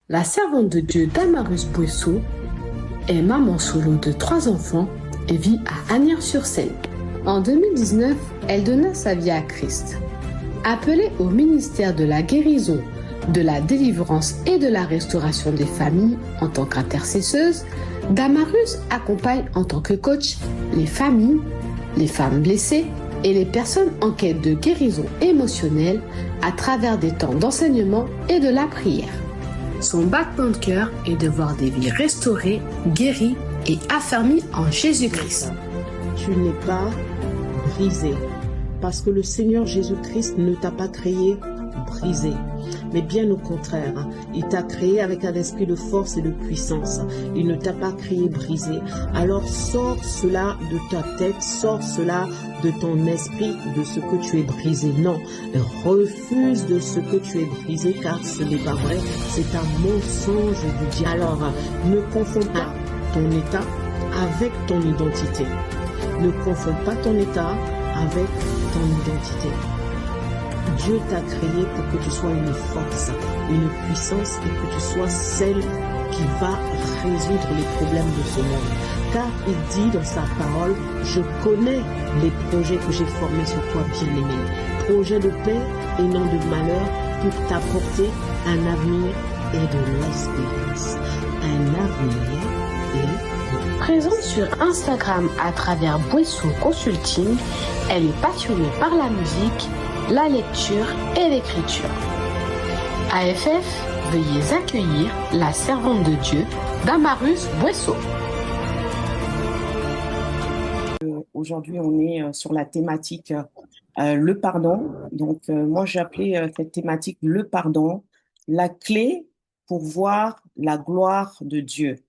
La servante de Dieu Damarus Bouessou est maman solo de 3 enfants et vit à Asnières-sur-Seine. En 2019, elle donna sa vie à Christ. Appelée au ministère de la guérison, de la délivrance et de la restauration des familles en tant qu'intercesseuse, Damarus accompagne en tant que coach les familles, les femmes blessées et les personnes en quête de guérison émotionnelle à travers des temps d'enseignement et de la prière. Son battement de cœur est de voir des vies restaurées, guéries et affermies en Jésus-Christ. Tu n'es pas brisé parce que le Seigneur Jésus-Christ ne t'a pas créé brisé, mais bien au contraire, il t'a créé avec un esprit de force et de puissance. Il ne t'a pas créé brisé. Alors sors cela de ta tête, sors cela de ton esprit, de ce que tu es brisé. Non, refuse de ce que tu es brisé, car ce n'est pas vrai. C'est un mensonge du diable. Alors, ne confonds pas ton état avec ton identité. Ne confonds pas ton état avec ton identité. Dieu t'a créé pour que tu sois une force, une puissance et que tu sois celle qui va résoudre les problèmes de ce monde. Car il dit dans sa parole, je connais les projets que j'ai formés sur toi, bien-aimé. Projets de paix et non de malheur pour t'apporter un avenir et de l'espérance. Un avenir et Présente sur Instagram à travers Bouessou Consulting, elle est passionnée par la musique, la lecture et l'écriture. AFF, veuillez accueillir la servante de Dieu, Damarus Bouessou. Aujourd'hui, on est sur la thématique le pardon. Donc, moi, j'ai appelé cette thématique le pardon, la clé pour voir la gloire de Dieu.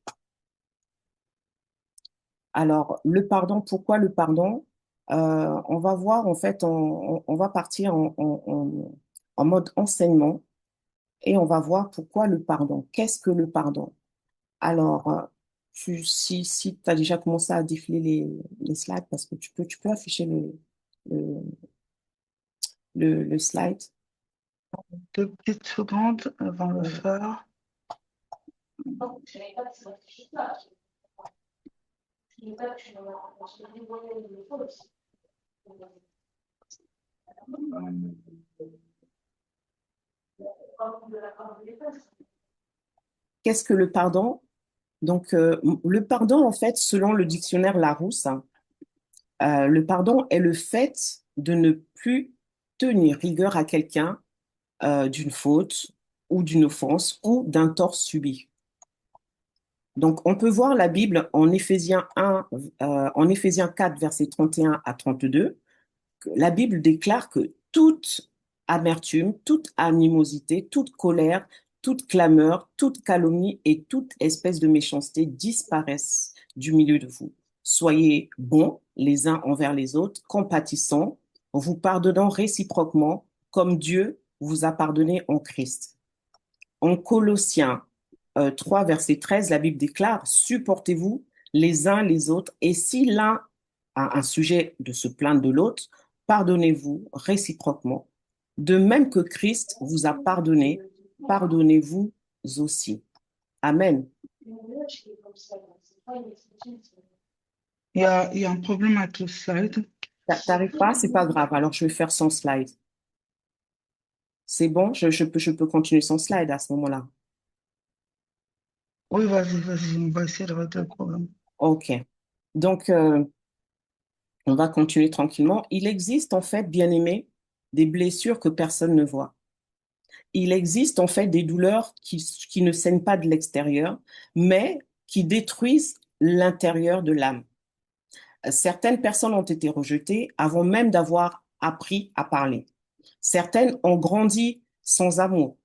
Alors, le pardon, pourquoi le pardon? On va voir, en fait, on va partir en mode enseignement et on va voir pourquoi le pardon. Qu'est-ce que le pardon? Alors, si tu as déjà commencé à défiler les slides, parce que tu peux afficher le, le slide. 2 petites secondes avant de le faire. Qu'est-ce que le pardon? Donc, le pardon, en fait, selon le dictionnaire Larousse, le pardon est le fait de ne plus tenir rigueur à quelqu'un d'une faute ou d'une offense ou d'un tort subi. Donc, on peut voir la Bible en Éphésiens 1, en Éphésiens 4, versets 31 à 32. La Bible déclare que toute amertume, toute animosité, toute colère, toute clameur, toute calomnie et toute espèce de méchanceté disparaissent du milieu de vous. Soyez bons les uns envers les autres, compatissants, vous pardonnant réciproquement comme Dieu vous a pardonné en Christ. En Colossiens 3, verset 13, la Bible déclare, supportez-vous les uns les autres et si l'un a un sujet de se plaindre de l'autre, pardonnez-vous réciproquement. De même que Christ vous a pardonné, pardonnez-vous aussi. Amen. Il y a un problème avec le slide. T'arrives pas, c'est pas grave. Alors je vais faire sans slide. C'est bon, je peux continuer sans slide à ce moment-là. Oui, vas-y, on va essayer de régler le problème. OK. Donc, on va continuer tranquillement. Il existe en fait, bien aimé, des blessures que personne ne voit. Il existe en fait des douleurs qui ne saignent pas de l'extérieur, mais qui détruisent l'intérieur de l'âme. Certaines personnes ont été rejetées avant même d'avoir appris à parler. Certaines ont grandi sans amour.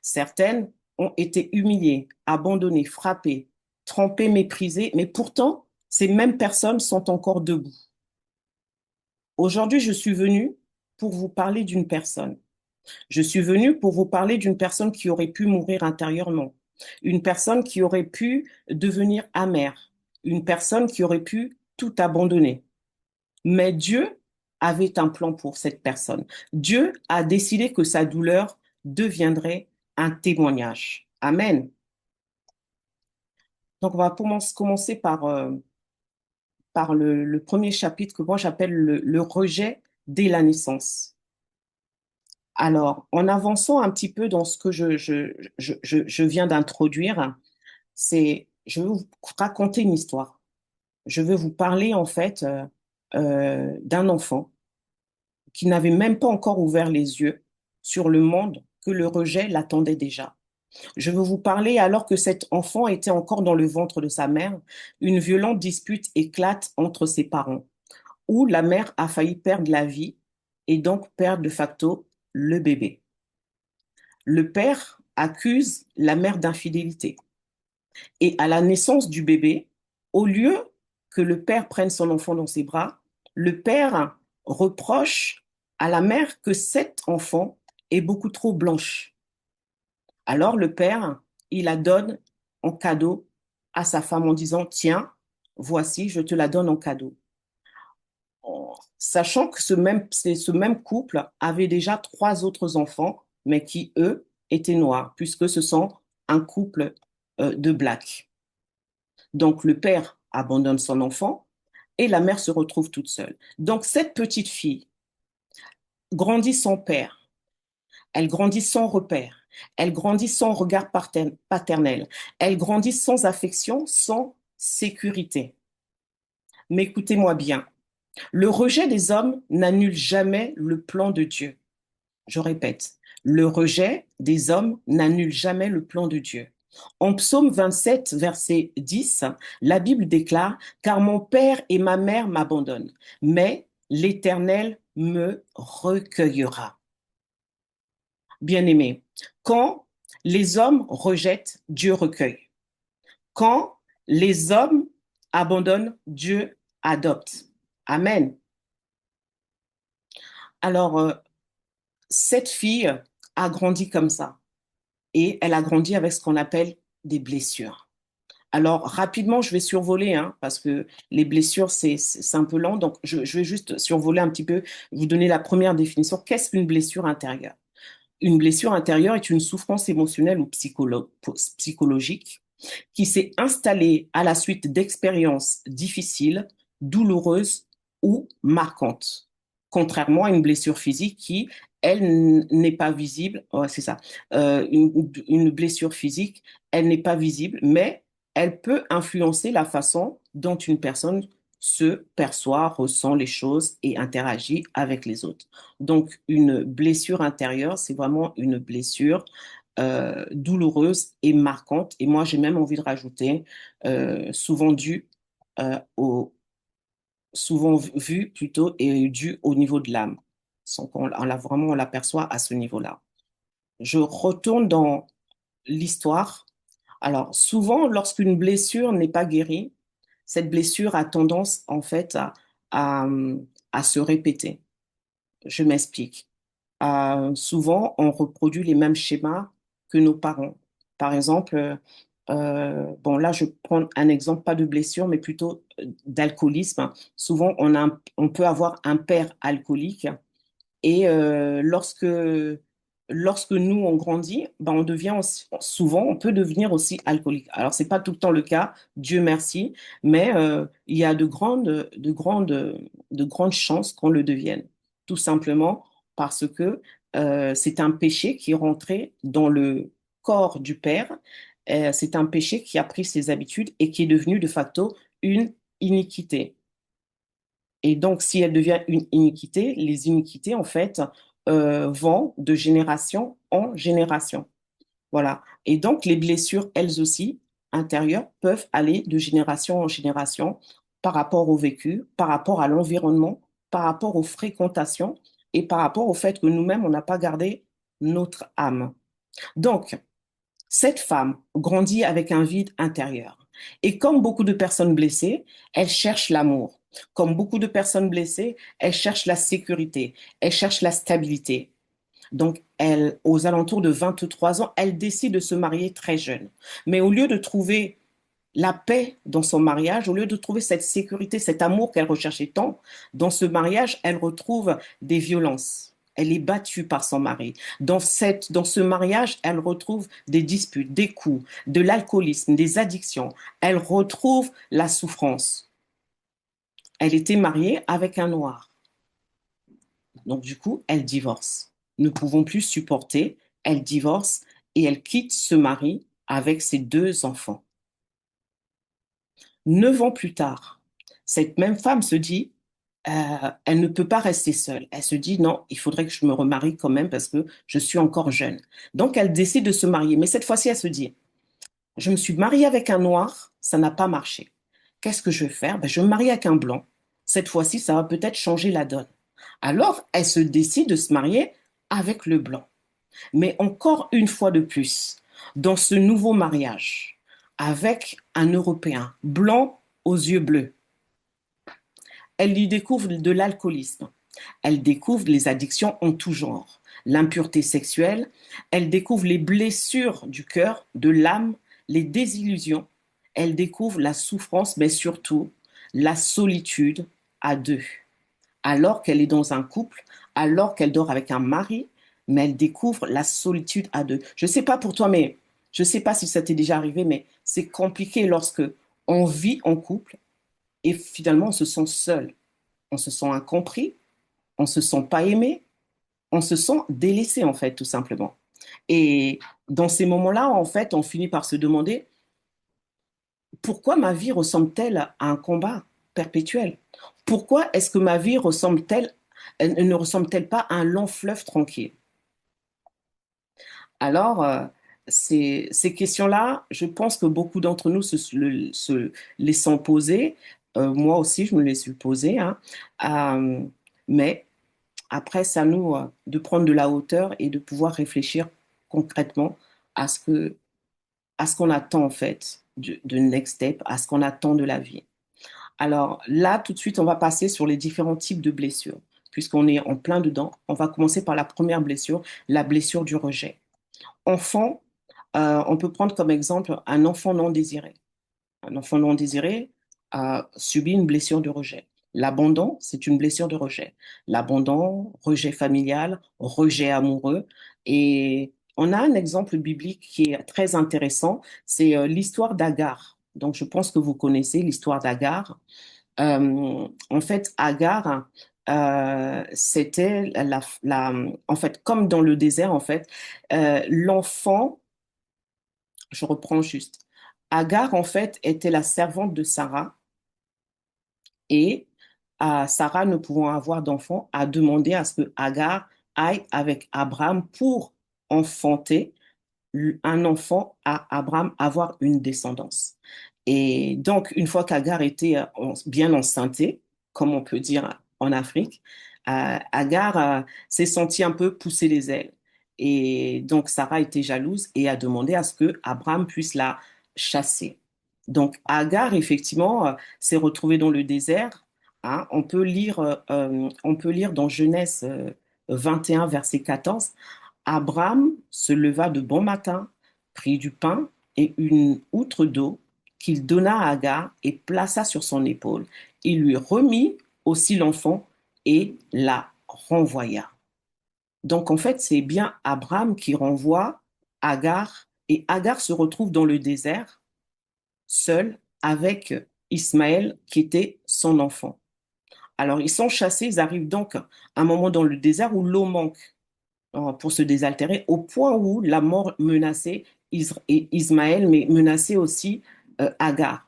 Certaines ont été humiliées, abandonnées, frappées, trompées, méprisées, mais pourtant, ces mêmes personnes sont encore debout. Aujourd'hui, je suis venue pour vous parler d'une personne. Je suis venue pour vous parler d'une personne qui aurait pu mourir intérieurement, une personne qui aurait pu devenir amère, une personne qui aurait pu tout abandonner. Mais Dieu avait un plan pour cette personne. Dieu a décidé que sa douleur deviendrait un témoignage. Amen. Donc, on va commencer par le premier chapitre que moi j'appelle le rejet dès la naissance. Alors, en avançant un petit peu dans ce que je viens d'introduire, je vais vous raconter une histoire. Je vais vous parler en fait d'un enfant qui n'avait même pas encore ouvert les yeux sur le monde que le rejet l'attendait déjà. Je veux vous parler alors que cet enfant était encore dans le ventre de sa mère, une violente dispute éclate entre ses parents, où la mère a failli perdre la vie et donc perdre de facto le bébé. Le père accuse la mère d'infidélité. Et à la naissance du bébé, au lieu que le père prenne son enfant dans ses bras, le père reproche à la mère que cet enfant est beaucoup trop blanche. Alors le père, il la donne en cadeau à sa femme en disant, tiens, voici, je te la donne en cadeau. Sachant que ce même couple avait déjà 3 autres enfants, mais qui, eux, étaient noirs, puisque ce sont un couple de blacks. Donc le père abandonne son enfant et la mère se retrouve toute seule. Donc cette petite fille grandit sans père, elle grandit sans repère, elle grandit sans regard paternel, elle grandit sans affection, sans sécurité. Mais écoutez-moi bien, le rejet des hommes n'annule jamais le plan de Dieu. Je répète, le rejet des hommes n'annule jamais le plan de Dieu. En Psaume 27, verset 10, la Bible déclare, « Car mon père et ma mère m'abandonnent, mais l'Éternel me recueillera. » Bien-aimés, quand les hommes rejettent, Dieu recueille. Quand les hommes abandonnent, Dieu adopte. Amen. Alors, cette fille a grandi comme ça. Et elle a grandi avec ce qu'on appelle des blessures. Alors, rapidement, je vais survoler, parce que les blessures, c'est un peu lent. Donc, je vais juste survoler un petit peu, vous donner la première définition. Qu'est-ce qu'une blessure intérieure? Une blessure intérieure est une souffrance émotionnelle ou psychologique qui s'est installée à la suite d'expériences difficiles, douloureuses ou marquantes. Contrairement à une blessure physique qui, elle, n'est pas visible. Ouais, c'est ça. Une blessure physique, elle n'est pas visible, mais elle peut influencer la façon dont une personne se perçoit, ressent les choses et interagit avec les autres. Donc, une blessure intérieure, c'est vraiment une blessure douloureuse et marquante. Et moi, j'ai même envie de rajouter souvent due souvent vu plutôt et dû au niveau de l'âme. On l'aperçoit à ce niveau-là. Je retourne dans l'histoire. Alors, souvent, lorsqu'une blessure n'est pas guérie, cette blessure a tendance, en fait, à, à se répéter. Je m'explique. Souvent, on reproduit les mêmes schémas que nos parents. Par exemple, bon, là, je prends un exemple, pas de blessure, mais plutôt d'alcoolisme. Souvent, on peut avoir un père alcoolique et lorsque nous, on grandit, ben, souvent, on peut devenir aussi alcoolique. Alors, c'est pas tout le temps le cas, Dieu merci, mais il y a de grandes chances qu'on le devienne, tout simplement parce que c'est un péché qui est rentré dans le corps du Père. C'est un péché qui a pris ses habitudes et qui est devenu de facto une iniquité. Et donc, si elle devient une iniquité, les iniquités, en fait, vont de génération en génération. Voilà. Et donc, les blessures, elles aussi, intérieures, peuvent aller de génération en génération par rapport au vécu, par rapport à l'environnement, par rapport aux fréquentations et par rapport au fait que nous-mêmes, on n'a pas gardé notre âme. Donc, cette femme grandit avec un vide intérieur. Et comme beaucoup de personnes blessées, elle cherche l'amour. Comme beaucoup de personnes blessées, elle cherche la sécurité, elle cherche la stabilité. Donc, aux alentours de 23 ans, elle décide de se marier très jeune. Mais au lieu de trouver la paix dans son mariage, au lieu de trouver cette sécurité, cet amour qu'elle recherchait tant, dans ce mariage, elle retrouve des violences. Elle est battue par son mari. Dans ce mariage, elle retrouve des disputes, des coups, de l'alcoolisme, des addictions. Elle retrouve la souffrance. Elle était mariée avec un noir. Donc, du coup, elle divorce. Ne pouvant plus supporter, elle divorce et elle quitte ce mari avec ses 2 enfants. 9 ans plus tard, cette même femme se dit, elle ne peut pas rester seule. Elle se dit, non, il faudrait que je me remarie quand même parce que je suis encore jeune. Donc, elle décide de se marier. Mais cette fois-ci, elle se dit, je me suis mariée avec un noir, ça n'a pas marché. Qu'est-ce que je vais faire? Ben, je vais me marier avec un blanc. Cette fois-ci, ça va peut-être changer la donne. Alors, elle se décide de se marier avec le blanc. Mais encore une fois de plus, dans ce nouveau mariage, avec un Européen blanc aux yeux bleus, elle y découvre de l'alcoolisme. Elle découvre les addictions en tout genre, l'impureté sexuelle. Elle découvre les blessures du cœur, de l'âme, les désillusions. Elle découvre la souffrance, mais surtout la solitude à 2. Alors qu'elle est dans un couple, alors qu'elle dort avec un mari, mais elle découvre la solitude à 2. Je ne sais pas pour toi, mais je ne sais pas si ça t'est déjà arrivé, mais c'est compliqué lorsque on vit en couple et finalement on se sent seul, on se sent incompris, on se sent pas aimé, on se sent délaissé en fait, tout simplement. Et dans ces moments-là, en fait, on finit par se demander pourquoi ma vie ressemble-t-elle à un combat perpétuel? Pourquoi est-ce que ma vie ne ressemble-t-elle pas à un long fleuve tranquille? Alors, ces questions-là, je pense que beaucoup d'entre nous se les sont posées. Moi aussi, je me les suis posées, hein. Euh, mais après, c'est à nous de prendre de la hauteur et de pouvoir réfléchir concrètement à à ce qu'on attend en fait de Next Step, à ce qu'on attend de la vie. Alors là, tout de suite, on va passer sur les différents types de blessures. Puisqu'on est en plein dedans, on va commencer par la première blessure, la blessure du rejet. Enfant, on peut prendre comme exemple un enfant non désiré. Un enfant non désiré subit une blessure de rejet. L'abandon, c'est une blessure de rejet. L'abandon, rejet familial, rejet amoureux. Et on a un exemple biblique qui est très intéressant, c'est l'histoire d'Agar. Donc, je pense que vous connaissez l'histoire d'Agar. En fait, Agar, c'était en fait, comme dans le désert, en fait, l'enfant, je reprends juste, Agar, en fait, était la servante de Sarah et Sarah, ne pouvant avoir d'enfant, a demandé à ce que Agar aille avec Abraham pour enfanter un enfant à Abraham, avoir une descendance. Et donc, une fois qu'Agar était bien enceintée, comme on peut dire en Afrique, Agar s'est sentie un peu pousser les ailes. Et donc, Sarah était jalouse et a demandé à ce que Abraham puisse la chasser. Donc, Agar, effectivement, s'est retrouvée dans le désert. Hein. On peut lire dans Genèse 21, verset 14, Abraham se leva de bon matin, prit du pain et une outre d'eau qu'il donna à Agar et plaça sur son épaule. Il lui remit aussi l'enfant et la renvoya. Donc en fait, c'est bien Abraham qui renvoie Agar et Agar se retrouve dans le désert, seul avec Ismaël qui était son enfant. Alors ils sont chassés, ils arrivent donc à un moment dans le désert où l'eau manque pour se désaltérer, au point où la mort menaçait Ismaël, mais menaçait aussi Agar.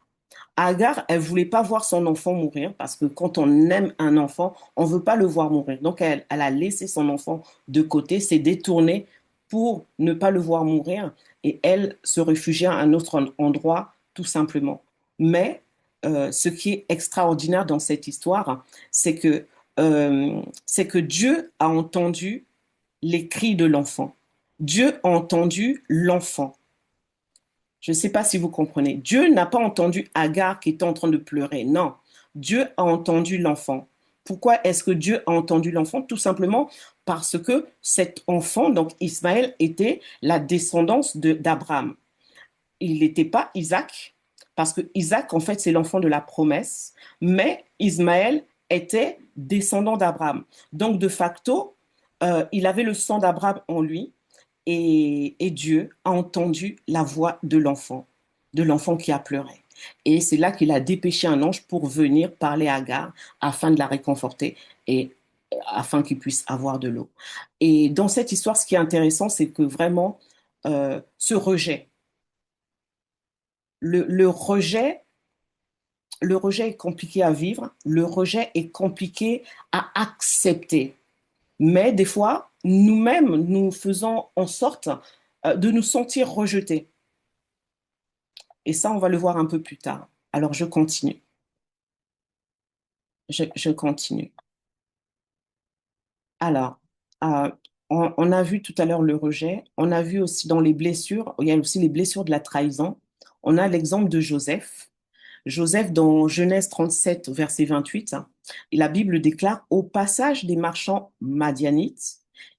Agar, elle voulait pas voir son enfant mourir parce que quand on aime un enfant, on veut pas le voir mourir. Donc elle a laissé son enfant de côté, s'est détournée pour ne pas le voir mourir et elle se réfugiait à un autre endroit tout simplement. Mais ce qui est extraordinaire dans cette histoire, c'est que Dieu a entendu les cris de l'enfant. Dieu a entendu l'enfant. Je ne sais pas si vous comprenez. Dieu n'a pas entendu Agar qui était en train de pleurer. Non, Dieu a entendu l'enfant. Pourquoi est-ce que Dieu a entendu l'enfant? Tout simplement parce que cet enfant, donc Ismaël, était la descendance d'Abraham. Il n'était pas Isaac, parce que Isaac, en fait, c'est l'enfant de la promesse, mais Ismaël était descendant d'Abraham. Donc, de facto, il avait le sang d'Abraham en lui et Dieu a entendu la voix de l'enfant qui a pleuré. Et c'est là qu'il a dépêché un ange pour venir parler à Agar afin de la réconforter et afin qu'il puisse avoir de l'eau. Et dans cette histoire, ce qui est intéressant, c'est que vraiment, ce rejet, le, le rejet, le rejet est compliqué à vivre, le rejet est compliqué à accepter. Mais des fois, nous-mêmes, nous faisons en sorte de nous sentir rejetés. Et ça, on va le voir un peu plus tard. Alors, je continue. Je continue. Alors, euh, on a vu tout à l'heure le rejet. On a vu aussi dans les blessures, il y a aussi les blessures de la trahison. On a l'exemple de Joseph. Joseph, dans Genèse 37, verset 28, la Bible déclare, au passage des marchands madianites,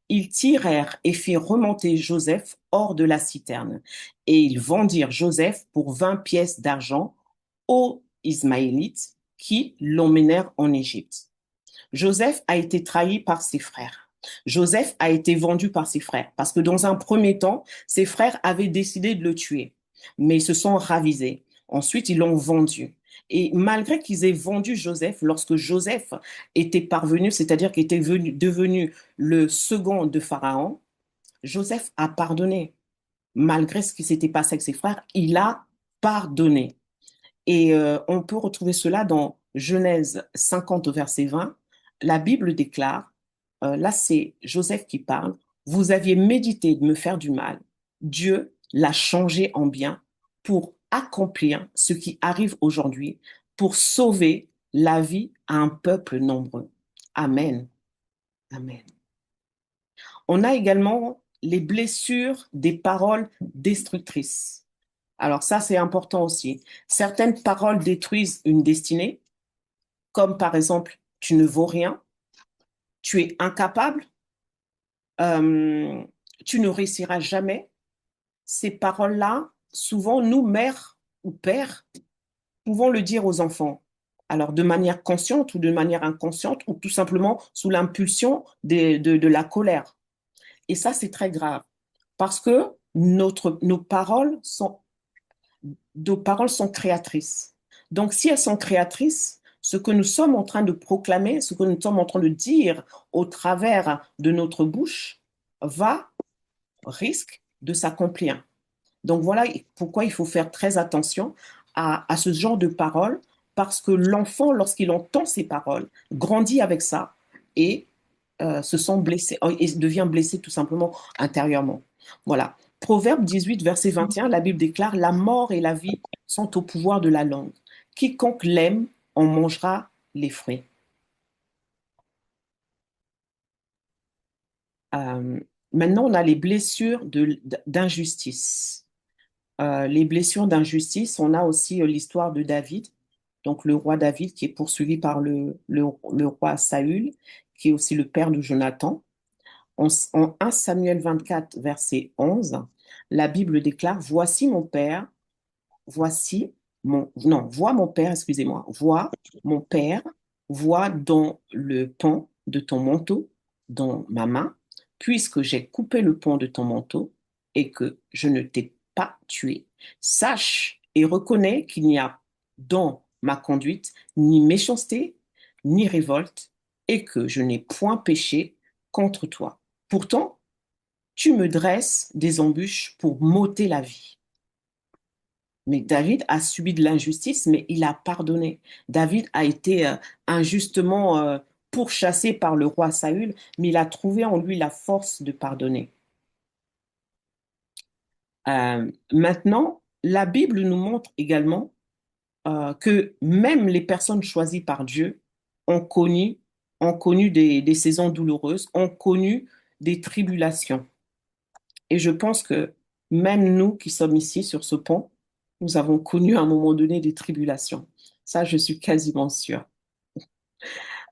ils tirèrent et firent remonter Joseph hors de la citerne, et ils vendirent Joseph pour 20 pièces d'argent aux Ismaélites qui l'emmenèrent en Égypte. Joseph a été trahi par ses frères. Joseph a été vendu par ses frères parce que dans un premier temps, ses frères avaient décidé de le tuer, mais ils se sont ravisés. Ensuite, ils l'ont vendu. Et malgré qu'ils aient vendu Joseph, lorsque Joseph était parvenu, c'est-à-dire qu'il était devenu le second de Pharaon, Joseph a pardonné. Malgré ce qui s'était passé avec ses frères, il a pardonné. Et on peut retrouver cela dans Genèse 50 au verset 20. La Bible déclare, là c'est Joseph qui parle, vous aviez médité de me faire du mal. Dieu l'a changé en bien pour accomplir ce qui arrive aujourd'hui, pour sauver la vie à un peuple nombreux. Amen. Amen. On a également les blessures des paroles destructrices. Alors ça, c'est important aussi. Certaines paroles détruisent une destinée, comme par exemple, tu ne vaux rien, tu es incapable, euh, tu ne réussiras jamais. Ces paroles-là, souvent, nous, mères ou pères, pouvons le dire aux enfants. Alors, de manière consciente ou de manière inconsciente, ou tout simplement sous l'impulsion de la colère. Et ça, c'est très grave, parce que nos paroles sont créatrices. Donc, si elles sont créatrices, ce que nous sommes en train de proclamer, ce que nous sommes en train de dire au travers de notre bouche, risque de s'accomplir. Donc, voilà pourquoi il faut faire très attention à ce genre de paroles, parce que l'enfant, lorsqu'il entend ces paroles, grandit avec ça et se sent blessé, et devient blessé tout simplement intérieurement. Voilà. Proverbe 18, verset 21, la Bible déclare, la mort et la vie sont au pouvoir de la langue. Quiconque l'aime en mangera les fruits. Euh, Maintenant, on a les blessures d'injustice. Les blessures d'injustice, on a aussi l'histoire de David, donc le roi David qui est poursuivi par le roi Saül, qui est aussi le père de Jonathan. En 1 Samuel 24, verset 11, la Bible déclare, voici mon père, vois mon père, excusez-moi, vois mon père, vois dans le pan de ton manteau, dans ma main, puisque j'ai coupé le pan de ton manteau et que je ne t'ai pas tué. Sache et reconnais qu'il n'y a dans ma conduite ni méchanceté, ni révolte, et que je n'ai point péché contre toi. Pourtant, tu me dresses des embûches pour m'ôter la vie. Mais David a subi de l'injustice, mais il a pardonné. David a été injustement pourchassé par le roi Saül, mais il a trouvé en lui la force de pardonner. Maintenant, la Bible nous montre également que même les personnes choisies par Dieu ont connu des saisons douloureuses, ont connu des tribulations. Et je pense que même nous qui sommes ici sur ce pont, nous avons connu à un moment donné des tribulations. Ça, je suis quasiment sûre.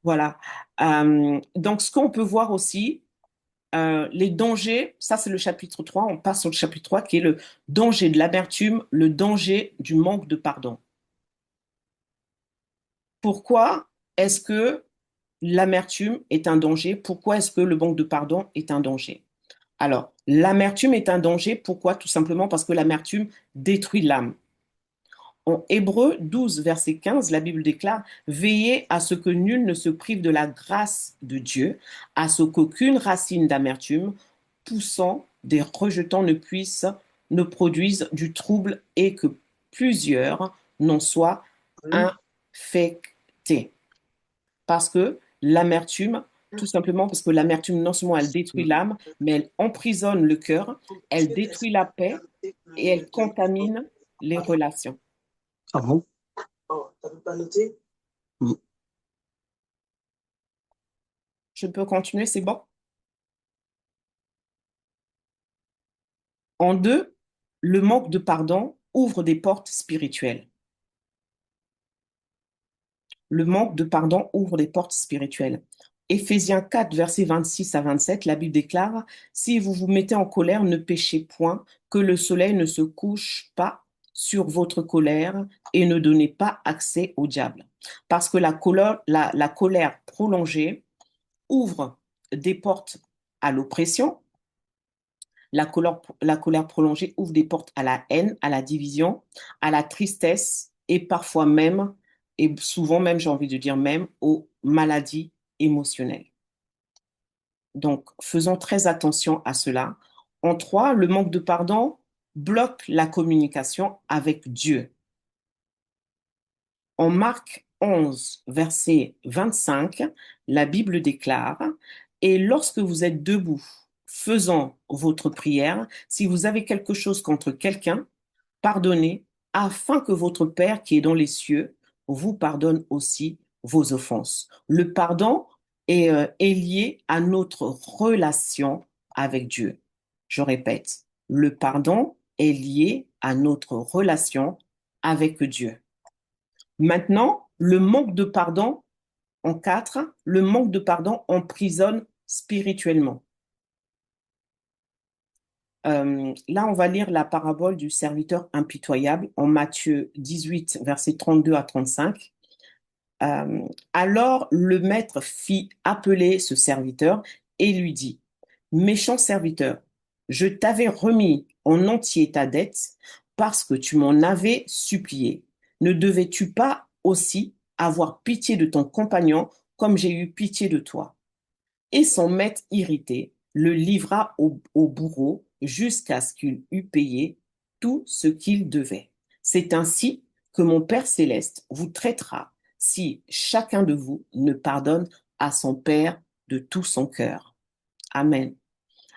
Voilà. Donc, ce qu'on peut voir aussi, les dangers, ça c'est le chapitre 3. On passe sur le chapitre 3 qui est le danger de l'amertume, le danger du manque de pardon. Pourquoi est-ce que l'amertume est un danger. Pourquoi est-ce que le manque de pardon est un danger? Alors, l'amertume est un danger. Pourquoi? Tout simplement parce que l'amertume détruit l'âme. En Hébreux 12, verset 15, la Bible déclare: Veillez à ce que nul ne se prive de la grâce de Dieu, à ce qu'aucune racine d'amertume, poussant des rejetants, ne produise du trouble et que plusieurs n'en soient infectés. Parce que l'amertume, tout simplement parce que l'amertume, non seulement elle détruit l'âme, mais elle emprisonne le cœur, elle détruit la paix et elle contamine les relations. Ah bon? T'avais pas noté? Je peux continuer, c'est bon? En deux, le manque de pardon ouvre des portes spirituelles. Le manque de pardon ouvre des portes spirituelles. Éphésiens 4, versets 26 à 27, la Bible déclare: Si vous vous mettez en colère, ne péchez point, que le soleil ne se couche pas sur votre colère et ne donnez pas accès au diable. Parce que la colère prolongée ouvre des portes à l'oppression. La colère prolongée ouvre des portes à la haine, à la division, à la tristesse et parfois même, et souvent même, j'ai envie de dire même, aux maladies émotionnelles. Donc, faisons très attention à cela. En trois, le manque de pardon bloque la communication avec Dieu. En Marc 11, verset 25, la Bible déclare: Et lorsque vous êtes debout, faisant votre prière, si vous avez quelque chose contre quelqu'un, pardonnez, afin que votre Père qui est dans les cieux vous pardonne aussi vos offenses. Le pardon est lié à notre relation avec Dieu. Je répète, le pardon est lié à notre relation avec Dieu. Maintenant, le manque de pardon, en quatre, le manque de pardon emprisonne spirituellement. Là, on va lire la parabole du serviteur impitoyable en Matthieu 18, versets 32 à 35. Alors le maître fit appeler ce serviteur et lui dit: Méchant serviteur, je t'avais remis en entier ta dette parce que tu m'en avais supplié. Ne devais-tu pas aussi avoir pitié de ton compagnon comme j'ai eu pitié de toi? Et son maître irrité le livra au bourreau jusqu'à ce qu'il eût payé tout ce qu'il devait. C'est ainsi que mon Père céleste vous traitera si chacun de vous ne pardonne à son Père de tout son cœur. Amen.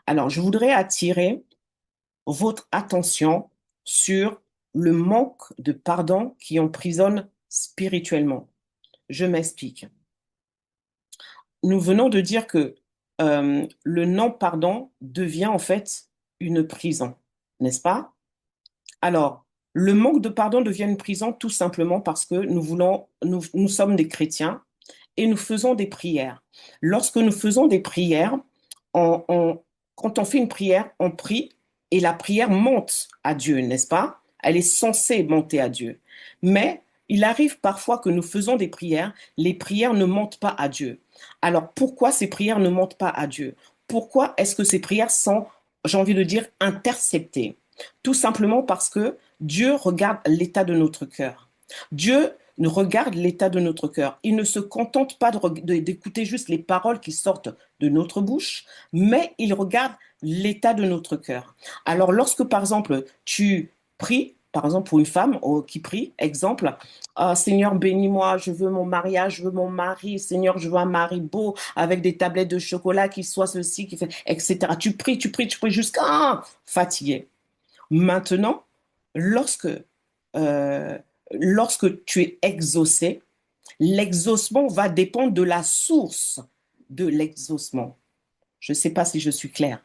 Alors, je voudrais attirer votre attention sur le manque de pardon qui emprisonne spirituellement. Je m'explique. Nous venons de dire que le non-pardon devient en fait une prison, n'est-ce pas? Alors, le manque de pardon devient une prison tout simplement parce que nous sommes des chrétiens et nous faisons des prières. Lorsque nous faisons des prières, quand on fait une prière, on prie et la prière monte à Dieu, n'est-ce pas? Elle est censée monter à Dieu. Mais il arrive parfois que nous faisons des prières, les prières ne montent pas à Dieu. Alors pourquoi ces prières ne montent pas à Dieu? Pourquoi est-ce que ces prières sont, j'ai envie de dire, interceptées? Tout simplement parce que Dieu regarde l'état de notre cœur. Dieu regarde l'état de notre cœur. Il ne se contente pas d'écouter juste les paroles qui sortent de notre bouche, mais il regarde l'état de notre cœur. Alors lorsque, par exemple, tu pries, par exemple pour une femme qui prie, exemple, Seigneur, bénis-moi, je veux mon mariage, je veux mon mari, Seigneur, je veux un mari beau, avec des tablettes de chocolat qui soit ceci, qui fait, etc. Tu pries jusqu'à fatigué. Maintenant, lorsque, lorsque tu es exaucé, l'exaucement va dépendre de la source de l'exaucement. Je ne sais pas si je suis claire.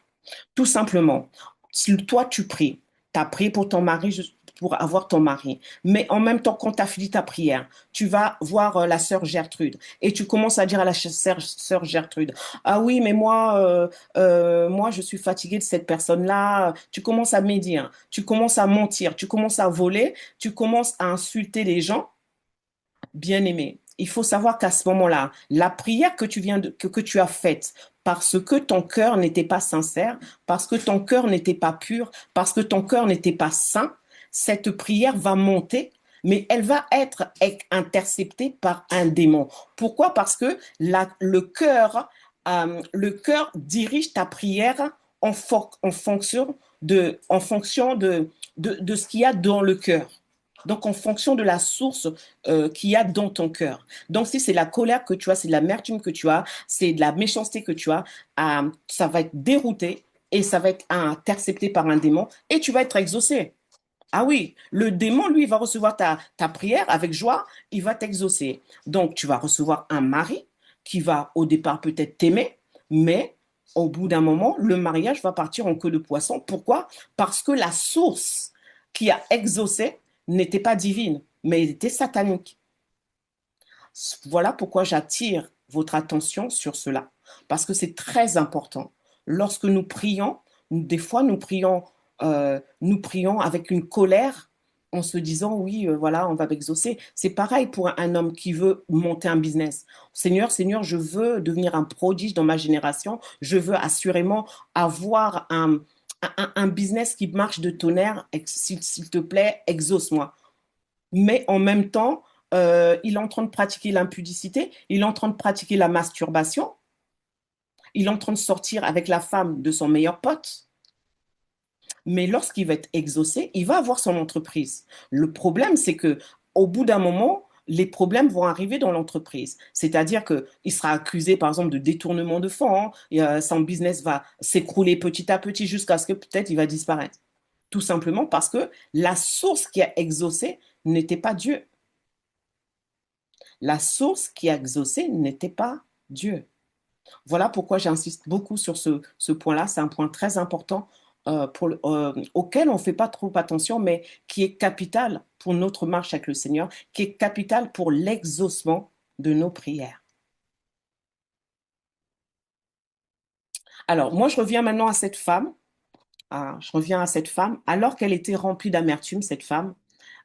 Tout simplement, si toi tu pries, tu as prié pour ton mari, pour avoir ton mari, mais en même temps, quand tu as fini ta prière, tu vas voir la sœur Gertrude et tu commences à dire à la sœur Gertrude: Ah oui, mais moi, je suis fatiguée de cette personne-là. Tu commences à médire, tu commences à mentir, tu commences à voler, tu commences à insulter les gens. Bien-aimé, il faut savoir qu'à ce moment-là, la prière que tu as faite, parce que ton cœur n'était pas sincère, parce que ton cœur n'était pas pur, parce que ton cœur n'était pas saint, cette prière va monter, mais elle va être interceptée par un démon. Pourquoi? Parce que le cœur dirige ta prière en fonction de ce qu'il y a dans le cœur. Donc, en fonction de la source qu'il y a dans ton cœur. Donc, si c'est la colère que tu as, c'est de l'amertume que tu as, c'est de la méchanceté que tu as, ça va être dérouté et ça va être intercepté par un démon et tu vas être exaucé. Ah oui, le démon, lui, il va recevoir ta prière avec joie, il va t'exaucer. Donc, tu vas recevoir un mari qui va au départ peut-être t'aimer, mais au bout d'un moment, le mariage va partir en queue de poisson. Pourquoi? Parce que la source qui a exaucé n'était pas divine, mais elle était satanique. Voilà pourquoi j'attire votre attention sur cela, parce que c'est très important. Lorsque nous prions, des fois nous prions avec une colère en se disant oui, voilà, on va m'exaucer. C'est pareil pour un homme qui veut monter un business. Seigneur, Seigneur, je veux devenir un prodige dans ma génération. Je veux assurément avoir un business qui marche de tonnerre. S'il te plaît, exauce-moi. Mais en même temps, il est en train de pratiquer l'impudicité, il est en train de pratiquer la masturbation, il est en train de sortir avec la femme de son meilleur pote. Mais lorsqu'il va être exaucé, il va avoir son entreprise. Le problème, c'est que au bout d'un moment, les problèmes vont arriver dans l'entreprise. C'est-à-dire qu'il sera accusé, par exemple, de détournement de fonds, hein, et, son business va s'écrouler petit à petit jusqu'à ce que peut-être il va disparaître. Tout simplement parce que la source qui a exaucé n'était pas Dieu. La source qui a exaucé n'était pas Dieu. Voilà pourquoi j'insiste beaucoup sur ce point-là. C'est un point très important auquel on ne fait pas trop attention, mais qui est capital pour notre marche avec le Seigneur, qui est capital pour l'exaucement de nos prières. Alors, moi, je reviens maintenant à cette femme. Alors qu'elle était remplie d'amertume, cette femme,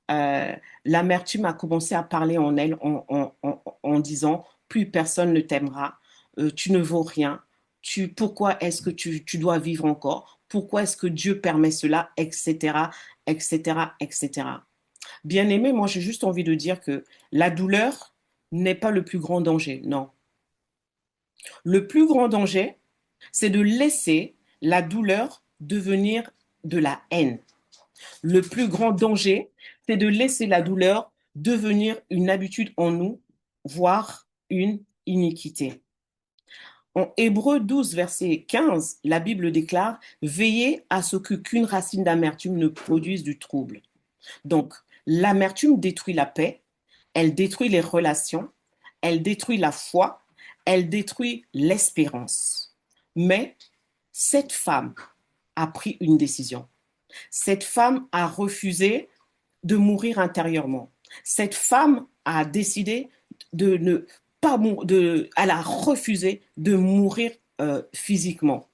l'amertume a commencé à parler en elle en disant, plus personne ne t'aimera, tu ne vaux rien, pourquoi est-ce que tu dois vivre encore, pourquoi est-ce que Dieu permet cela, etc., etc., etc. Bien aimé, moi j'ai juste envie de dire que la douleur n'est pas le plus grand danger, non. Le plus grand danger, c'est de laisser la douleur devenir de la haine. Le plus grand danger, c'est de laisser la douleur devenir une habitude en nous, voire une iniquité. En Hébreux 12, verset 15, la Bible déclare « Veillez à ce qu'une racine d'amertume ne produise du trouble ». Donc, l'amertume détruit la paix, elle détruit les relations, elle détruit la foi, elle détruit l'espérance. Mais cette femme a pris une décision. Cette femme a refusé de mourir intérieurement. Cette femme a décidé de ne pas mourir, elle a refusé de mourir physiquement.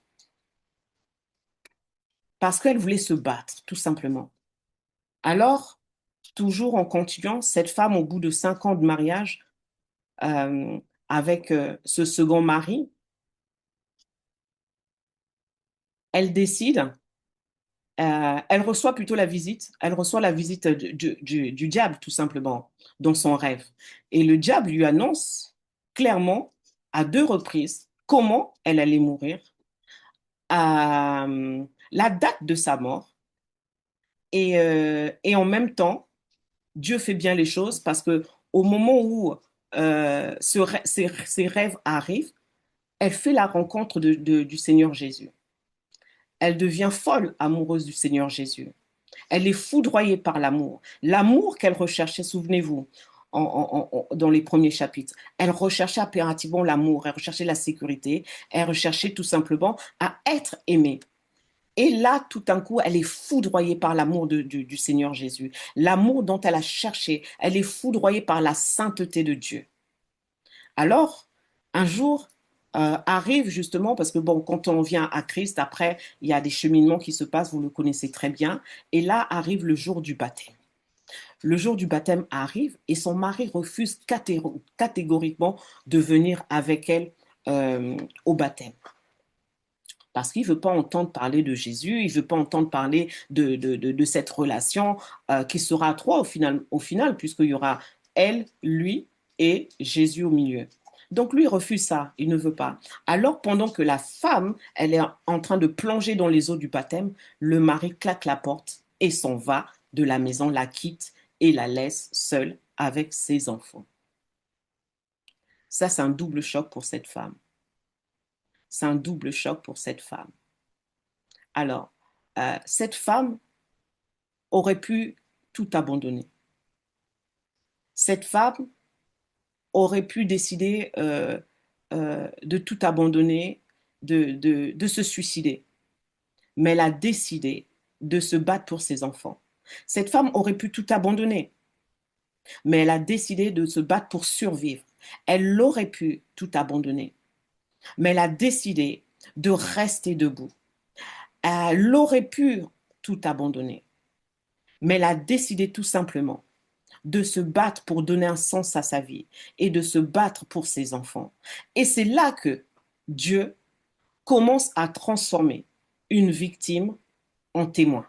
Parce qu'elle voulait se battre, tout simplement. Alors, toujours en continuant, cette femme, au bout de 5 ans de mariage avec ce second mari, elle décide, elle reçoit plutôt la visite, du diable, tout simplement, dans son rêve. Et le diable lui annonce clairement, à 2 reprises, comment elle allait mourir, la date de sa mort, et en même temps, Dieu fait bien les choses parce que au moment où ces rêves arrivent, elle fait la rencontre du Seigneur Jésus. Elle devient folle amoureuse du Seigneur Jésus. Elle est foudroyée par l'amour. L'amour qu'elle recherchait, souvenez-vous, dans les premiers chapitres. Elle recherchait impérativement l'amour, elle recherchait la sécurité, elle recherchait tout simplement à être aimée. Et là, tout d'un coup, elle est foudroyée par l'amour du Seigneur Jésus. L'amour dont elle a cherché, elle est foudroyée par la sainteté de Dieu. Alors, un jour, arrive justement, parce que bon, quand on vient à Christ, après, il y a des cheminements qui se passent, vous le connaissez très bien, et là arrive le jour du baptême. Le jour du baptême arrive et son mari refuse catégoriquement de venir avec elle au baptême. Parce qu'il ne veut pas entendre parler de Jésus, il ne veut pas entendre parler de cette relation qui sera à trois au final puisqu'il y aura elle, lui et Jésus au milieu. Donc lui refuse ça, il ne veut pas. Alors pendant que la femme, elle est en train de plonger dans les eaux du baptême, le mari claque la porte et s'en va de la maison, la quitte et la laisse seule avec ses enfants. Ça, c'est un double choc pour cette femme. C'est un double choc pour cette femme. Alors, cette femme aurait pu tout abandonner. Cette femme aurait pu décider de tout abandonner, de se suicider. Mais elle a décidé de se battre pour ses enfants. Cette femme aurait pu tout abandonner, mais elle a décidé de se battre pour survivre. Elle aurait pu tout abandonner, mais elle a décidé de rester debout. Elle aurait pu tout abandonner, mais elle a décidé tout simplement de se battre pour donner un sens à sa vie et de se battre pour ses enfants. Et c'est là que Dieu commence à transformer une victime en témoin.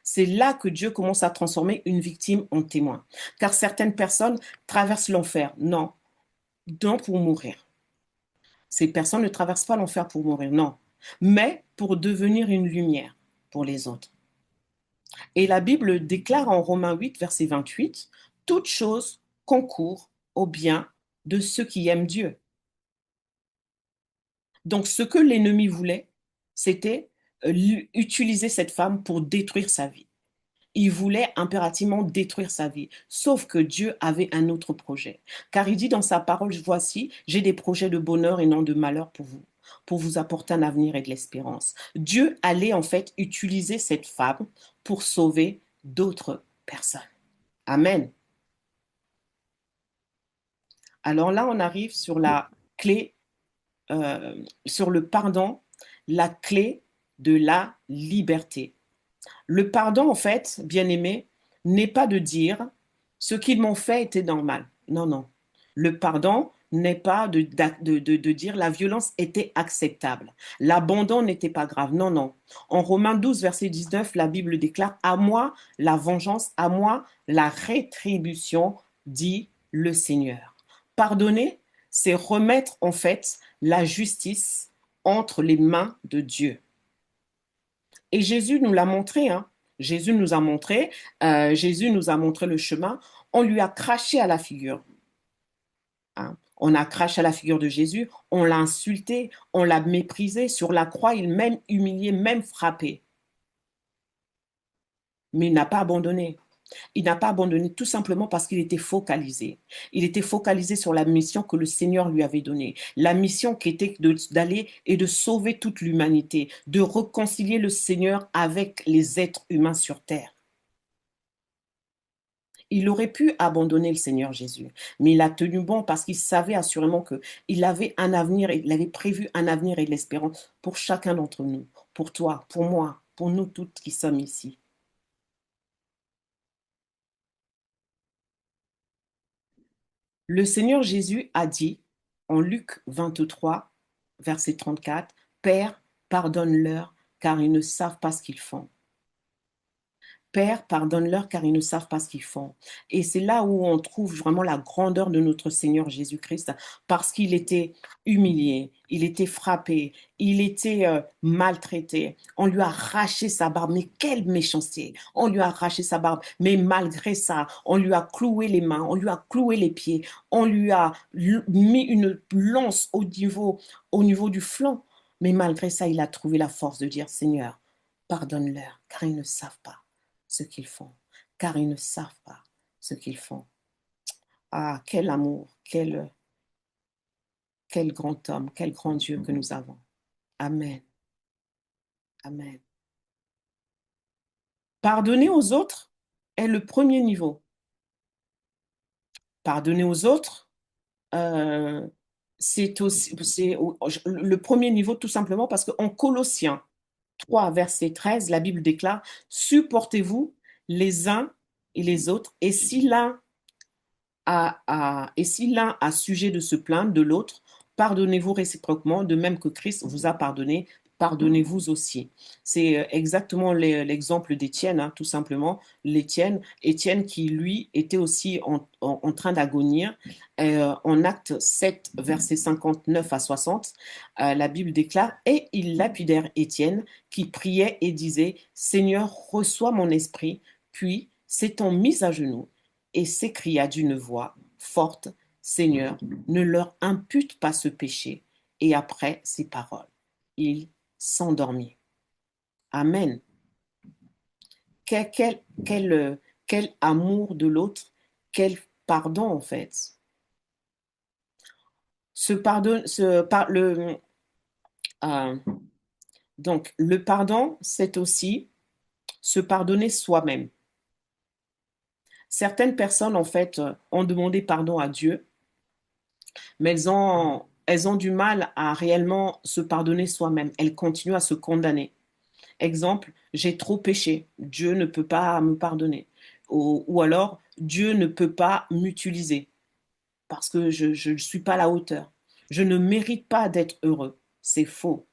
C'est là que Dieu commence à transformer une victime en témoin. Car certaines personnes traversent l'enfer. Non, non pour mourir. Ces personnes ne traversent pas l'enfer pour mourir, non, mais pour devenir une lumière pour les autres. Et la Bible déclare en Romains 8, verset 28, « Toute chose concourt au bien de ceux qui aiment Dieu. » Donc, ce que l'ennemi voulait, c'était utiliser cette femme pour détruire sa vie. Il voulait impérativement détruire sa vie. Sauf que Dieu avait un autre projet. Car il dit dans sa parole, voici, j'ai des projets de bonheur et non de malheur pour vous apporter un avenir et de l'espérance. Dieu allait en fait utiliser cette femme pour sauver d'autres personnes. Amen. Alors là, on arrive sur la clé, sur le pardon, la clé de la liberté. Le pardon, en fait, bien-aimé, n'est pas de dire ce qu'ils m'ont fait était normal. Non, non. Le pardon n'est pas de dire la violence était acceptable. L'abandon n'était pas grave. Non, non. En Romains 12, verset 19, la Bible déclare « À moi la vengeance, à moi la rétribution, dit le Seigneur. » Pardonner, c'est remettre en fait la justice entre les mains de Dieu. Et Jésus nous l'a montré, hein. Jésus nous a montré le chemin. On lui a craché à la figure. Hein. On a craché à la figure de Jésus, on l'a insulté, on l'a méprisé. Sur la croix, il même humilié, même frappé. Mais il n'a pas abandonné. Il n'a pas abandonné tout simplement parce qu'il était focalisé. Il était focalisé sur la mission que le Seigneur lui avait donnée. La mission qui était d'aller et de sauver toute l'humanité, de réconcilier le Seigneur avec les êtres humains sur terre. Il aurait pu abandonner le Seigneur Jésus, mais il a tenu bon parce qu'il savait assurément qu'il avait un avenir, il avait prévu un avenir et de l'espérance pour chacun d'entre nous, pour toi, pour moi, pour nous toutes qui sommes ici. Le Seigneur Jésus a dit en Luc 23, verset 34, « Père, pardonne-leur, car ils ne savent pas ce qu'ils font. » Père, pardonne-leur, car ils ne savent pas ce qu'ils font. Et c'est là où on trouve vraiment la grandeur de notre Seigneur Jésus-Christ, parce qu'il était humilié, il était frappé, il était maltraité. On lui a arraché sa barbe, mais quelle méchanceté! On lui a arraché sa barbe, mais malgré ça, on lui a cloué les mains, on lui a cloué les pieds, on lui a mis une lance au niveau du flanc. Mais malgré ça, il a trouvé la force de dire, Seigneur, pardonne-leur, car ils ne savent pas ce qu'ils font, car ils ne savent pas ce qu'ils font. Ah, quel amour, quel grand homme, quel grand Dieu que nous avons. Amen. Amen. Pardonner aux autres est le premier niveau. Pardonner aux autres, c'est le premier niveau tout simplement parce qu'en Colossiens 3, verset 13, la Bible déclare « Supportez-vous les uns et les autres, et si l'un a sujet de se plaindre de l'autre, pardonnez-vous réciproquement, de même que Christ vous a pardonné, pardonnez-vous aussi. C'est exactement l'exemple d'Étienne, hein, tout simplement. Étienne qui, lui, était aussi en train d'agonir. En Acte 7, versets 59 à 60, la Bible déclare, et ils lapidèrent Étienne, qui priait et disait, Seigneur, reçois mon esprit. Puis, s'étant mis à genoux, et s'écria d'une voix forte, Seigneur, ne leur impute pas ce péché. Et après ces paroles, il s'endormit. Amen. Quel amour de l'autre, quel pardon en fait. Donc, le pardon, c'est aussi se pardonner soi-même. Certaines personnes, en fait, ont demandé pardon à Dieu, mais elles ont du mal à réellement se pardonner soi-même. Elles continuent à se condamner. Exemple, j'ai trop péché, Dieu ne peut pas me pardonner. Ou alors, Dieu ne peut pas m'utiliser parce que je ne suis pas à la hauteur. Je ne mérite pas d'être heureux. C'est faux.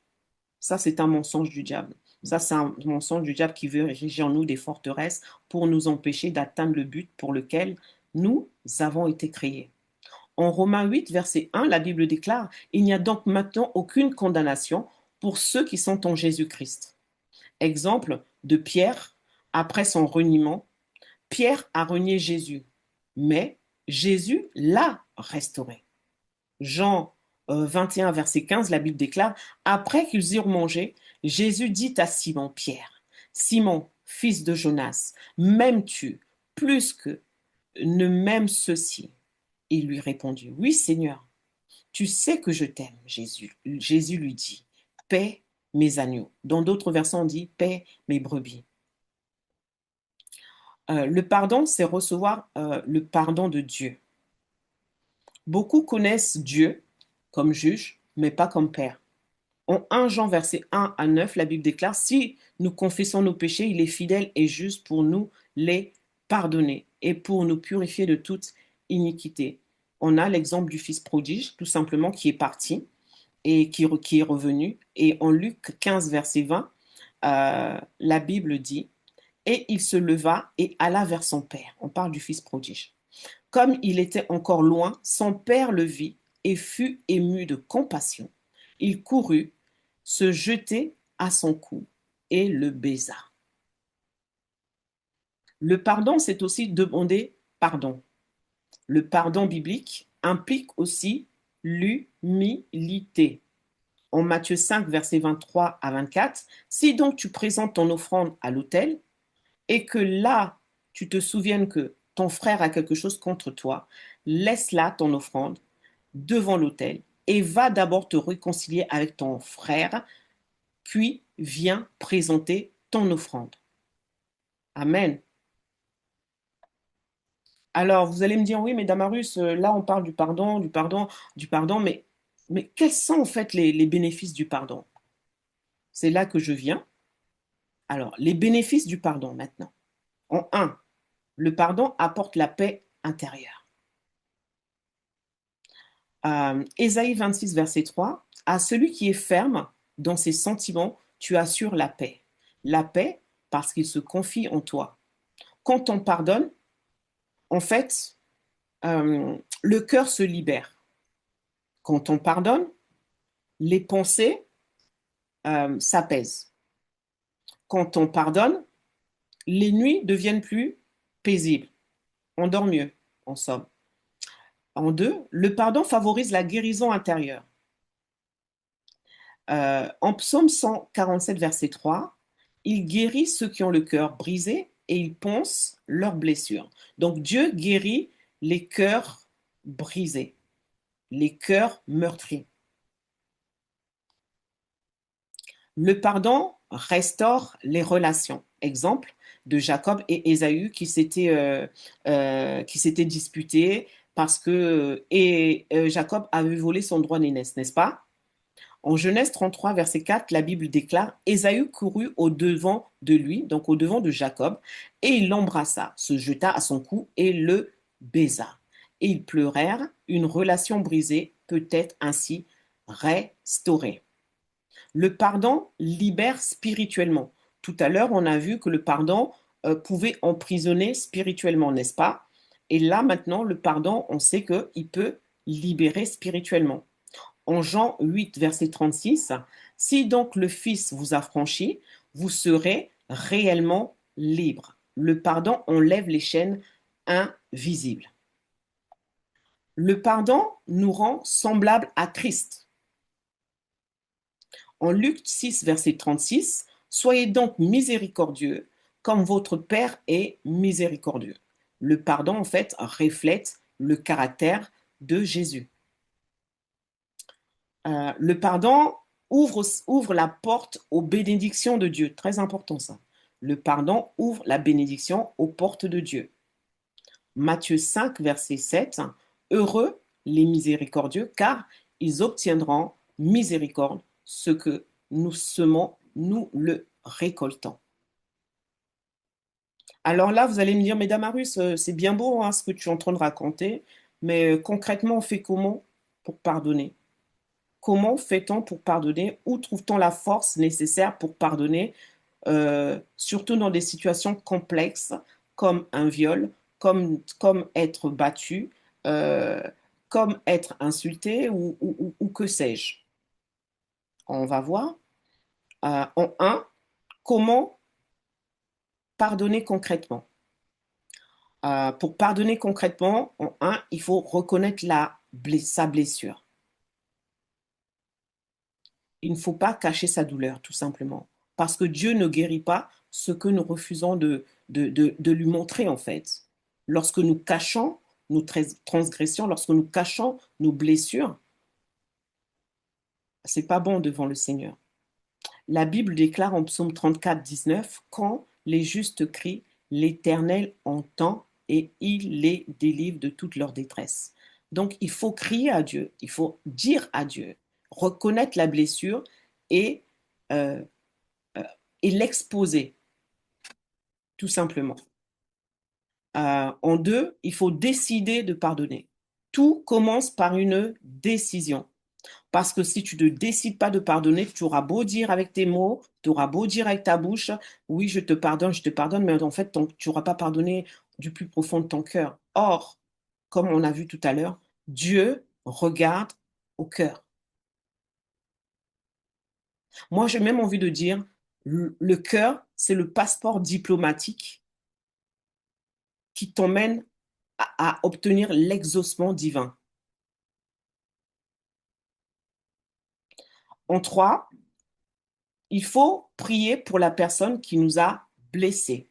Ça, c'est un mensonge du diable. Ça, c'est un mensonge du diable qui veut ériger en nous des forteresses pour nous empêcher d'atteindre le but pour lequel nous avons été créés. En Romains 8, verset 1, la Bible déclare, il n'y a donc maintenant aucune condamnation pour ceux qui sont en Jésus-Christ. Exemple de Pierre, après son reniement, Pierre a renié Jésus, mais Jésus l'a restauré. Jean 21, verset 15, la Bible déclare, après qu'ils eurent mangé, Jésus dit à Simon Pierre, Simon, fils de Jonas, m'aimes-tu plus que ne m'aime ceci? Il lui répondit, oui Seigneur, tu sais que je t'aime, Jésus. Jésus lui dit, paie mes agneaux. Dans d'autres versants, on dit, paie mes brebis. Le pardon, c'est recevoir le pardon de Dieu. Beaucoup connaissent Dieu comme juge, mais pas comme père. En 1 Jean verset 1 à 9, la Bible déclare, si nous confessons nos péchés, il est fidèle et juste pour nous les pardonner et pour nous purifier de toute iniquité. On a l'exemple du fils prodige, tout simplement, qui est parti et qui est revenu. Et en Luc 15, verset 20, la Bible dit, et il se leva et alla vers son père. On parle du fils prodige. Comme il était encore loin, son père le vit et fut ému de compassion. Il courut, se jeter à son cou et le baisa. Le pardon, c'est aussi demander pardon. Le pardon biblique implique aussi l'humilité. En Matthieu 5, versets 23 à 24, si donc tu présentes ton offrande à l'autel et que là, tu te souviennes que ton frère a quelque chose contre toi, laisse là ton offrande devant l'autel et va d'abord te réconcilier avec ton frère, puis viens présenter ton offrande. Amen. Alors, vous allez me dire, oui, mais Damarus, là, on parle du pardon, mais quels sont en fait les bénéfices du pardon? C'est là que je viens. Alors, les bénéfices du pardon maintenant. En un, le pardon apporte la paix intérieure. Ésaïe 26, verset 3, à celui qui est ferme dans ses sentiments, tu assures la paix. La paix parce qu'il se confie en toi. Quand on pardonne, en fait, le cœur se libère. Quand on pardonne, les pensées s'apaisent. Quand on pardonne, les nuits deviennent plus paisibles. On dort mieux, en somme. En deux, le pardon favorise la guérison intérieure. En Psaume 147, verset 3, il guérit ceux qui ont le cœur brisé et il pense leurs blessures. Donc Dieu guérit les cœurs brisés, les cœurs meurtris. Le pardon restaure les relations. Exemple de Jacob et Ésaü qui s'étaient disputés parce que Jacob avait volé son droit d'aînesse, n'est-ce pas? En Genèse 33, verset 4, la Bible déclare: Ésaü courut au devant de lui, donc au devant de Jacob, et il l'embrassa, se jeta à son cou et le baisa. Et ils pleurèrent, une relation brisée peut être ainsi restaurée. Le pardon libère spirituellement. Tout à l'heure, on a vu que le pardon pouvait emprisonner spirituellement, n'est-ce pas? Et là, maintenant, le pardon, on sait qu'il peut libérer spirituellement. En Jean 8, verset 36, si donc le Fils vous a franchi, vous serez réellement libre. Le pardon enlève les chaînes invisibles. Le pardon nous rend semblables à Christ. En Luc 6, verset 36, soyez donc miséricordieux comme votre Père est miséricordieux. Le pardon, en fait, reflète le caractère de Jésus. Le pardon ouvre la porte aux bénédictions de Dieu. Très important ça. Le pardon ouvre la bénédiction aux portes de Dieu. Matthieu 5, verset 7. Heureux les miséricordieux, car ils obtiendront miséricorde. Ce que nous semons, nous le récoltons. Alors là, vous allez me dire, mais Damarus, c'est bien beau hein, ce que tu es en train de raconter, mais concrètement, on fait comment pour pardonner? Comment fait-on pour pardonner? Où trouve-t-on la force nécessaire pour pardonner, surtout dans des situations complexes comme un viol, comme être battu, euh, comme être insulté ou que sais-je? On va voir. En un, comment pardonner concrètement? Pour pardonner concrètement, en un, il faut reconnaître sa blessure. Il ne faut pas cacher sa douleur, tout simplement. Parce que Dieu ne guérit pas ce que nous refusons de lui montrer, en fait. Lorsque nous cachons nos transgressions, lorsque nous cachons nos blessures, c'est pas bon devant le Seigneur. La Bible déclare en Psaume 34, 19, quand les justes crient, l'Éternel entend et il les délivre de toute leur détresse. Donc, il faut crier à Dieu, il faut dire à Dieu, reconnaître la blessure et, euh, et l'exposer, tout simplement. En deux, il faut décider de pardonner. Tout commence par une décision. Parce que si tu ne décides pas de pardonner, tu auras beau dire avec tes mots, tu auras beau dire avec ta bouche, oui, je te pardonne, mais en fait, tu n'auras pas pardonné du plus profond de ton cœur. Or, comme on a vu tout à l'heure, Dieu regarde au cœur. Moi, j'ai même envie de dire, le cœur, c'est le passeport diplomatique qui t'emmène à obtenir l'exaucement divin. En trois, il faut prier pour la personne qui nous a blessés.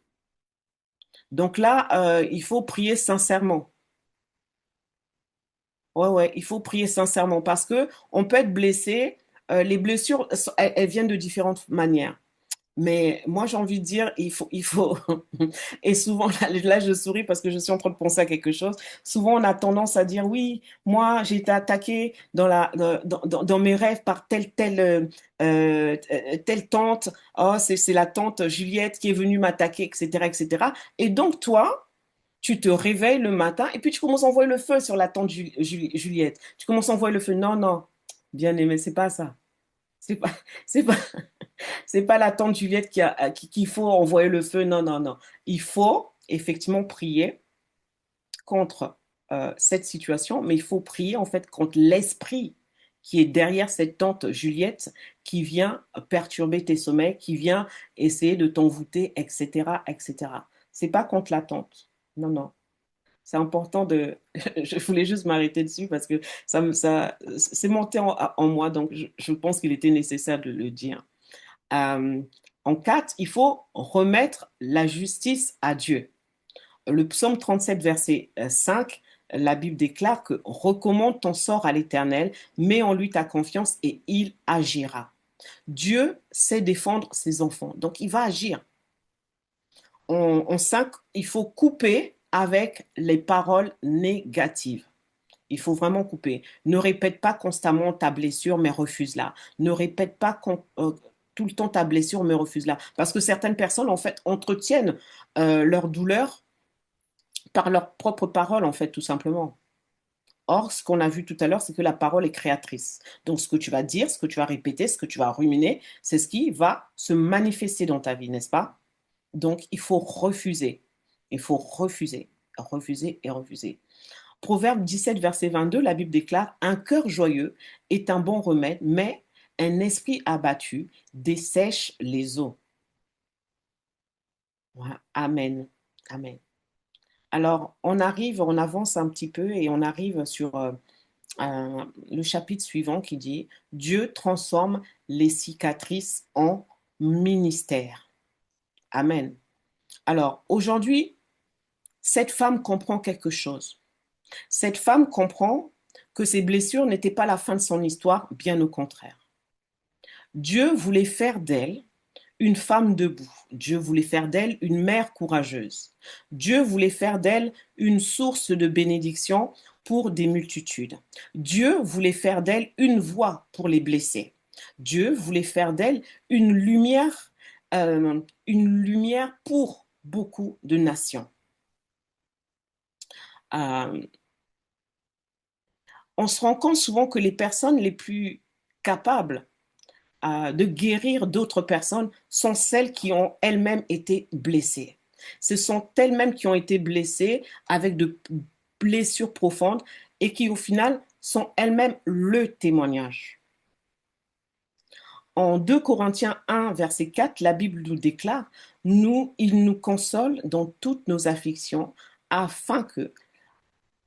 Donc là, il faut prier sincèrement. Ouais, il faut prier sincèrement parce que on peut être blessé. Les blessures, elles viennent de différentes manières. Mais moi, j'ai envie de dire, il faut. Et souvent, là, je souris parce que je suis en train de penser à quelque chose. Souvent, on a tendance à dire, oui, moi, j'ai été attaqué dans mes rêves par telle tante. Oh, c'est la tante Juliette qui est venue m'attaquer, etc., etc. Et donc, toi, tu te réveilles le matin et puis tu commences à envoyer le feu sur la tante Juliette. Tu commences à envoyer le feu. Non, non, bien aimé, c'est pas ça. C'est pas, c'est pas, c'est pas la tante Juliette qu'il faut envoyer le feu. Non, non, non. Il faut effectivement prier contre cette situation, mais il faut prier en fait contre l'esprit qui est derrière cette tante Juliette qui vient perturber tes sommeils, qui vient essayer de t'envoûter, etc., etc. C'est pas contre la tante. Non, non. C'est important de. Je voulais juste m'arrêter dessus parce que c'est monté en moi, donc je pense qu'il était nécessaire de le dire. Euh, En 4, il faut remettre la justice à Dieu. Le psaume 37, verset 5, la Bible déclare que recommande ton sort à l'Éternel, mets en lui ta confiance et il agira. Dieu sait défendre ses enfants, donc il va agir. En 5, il faut couper avec les paroles négatives. Il faut vraiment couper. Ne répète pas constamment ta blessure, mais refuse-la. Ne répète pas tout le temps ta blessure, mais refuse-la. Parce que certaines personnes, en fait, entretiennent leur douleur par leurs propres paroles, en fait, tout simplement. Or, ce qu'on a vu tout à l'heure, c'est que la parole est créatrice. Donc, ce que tu vas dire, ce que tu vas répéter, ce que tu vas ruminer, c'est ce qui va se manifester dans ta vie, n'est-ce pas? Donc, il faut refuser. Il faut refuser, refuser et refuser. Proverbe 17, verset 22, la Bible déclare, un cœur joyeux est un bon remède, mais un esprit abattu dessèche les eaux. Voilà. Amen. Amen. Alors, on avance un petit peu et on arrive sur le chapitre suivant qui dit, Dieu transforme les cicatrices en ministère. Amen. Alors, aujourd'hui, cette femme comprend quelque chose. Cette femme comprend que ses blessures n'étaient pas la fin de son histoire, bien au contraire. Dieu voulait faire d'elle une femme debout. Dieu voulait faire d'elle une mère courageuse. Dieu voulait faire d'elle une source de bénédiction pour des multitudes. Dieu voulait faire d'elle une voix pour les blessés. Dieu voulait faire d'elle une lumière pour beaucoup de nations. On se rend compte souvent que les personnes les plus capables de guérir d'autres personnes sont celles qui ont elles-mêmes été blessées. Ce sont elles-mêmes qui ont été blessées avec de blessures profondes et qui au final sont elles-mêmes le témoignage. En 2 Corinthiens 1, verset 4, la Bible nous déclare, il nous console dans toutes nos afflictions afin que,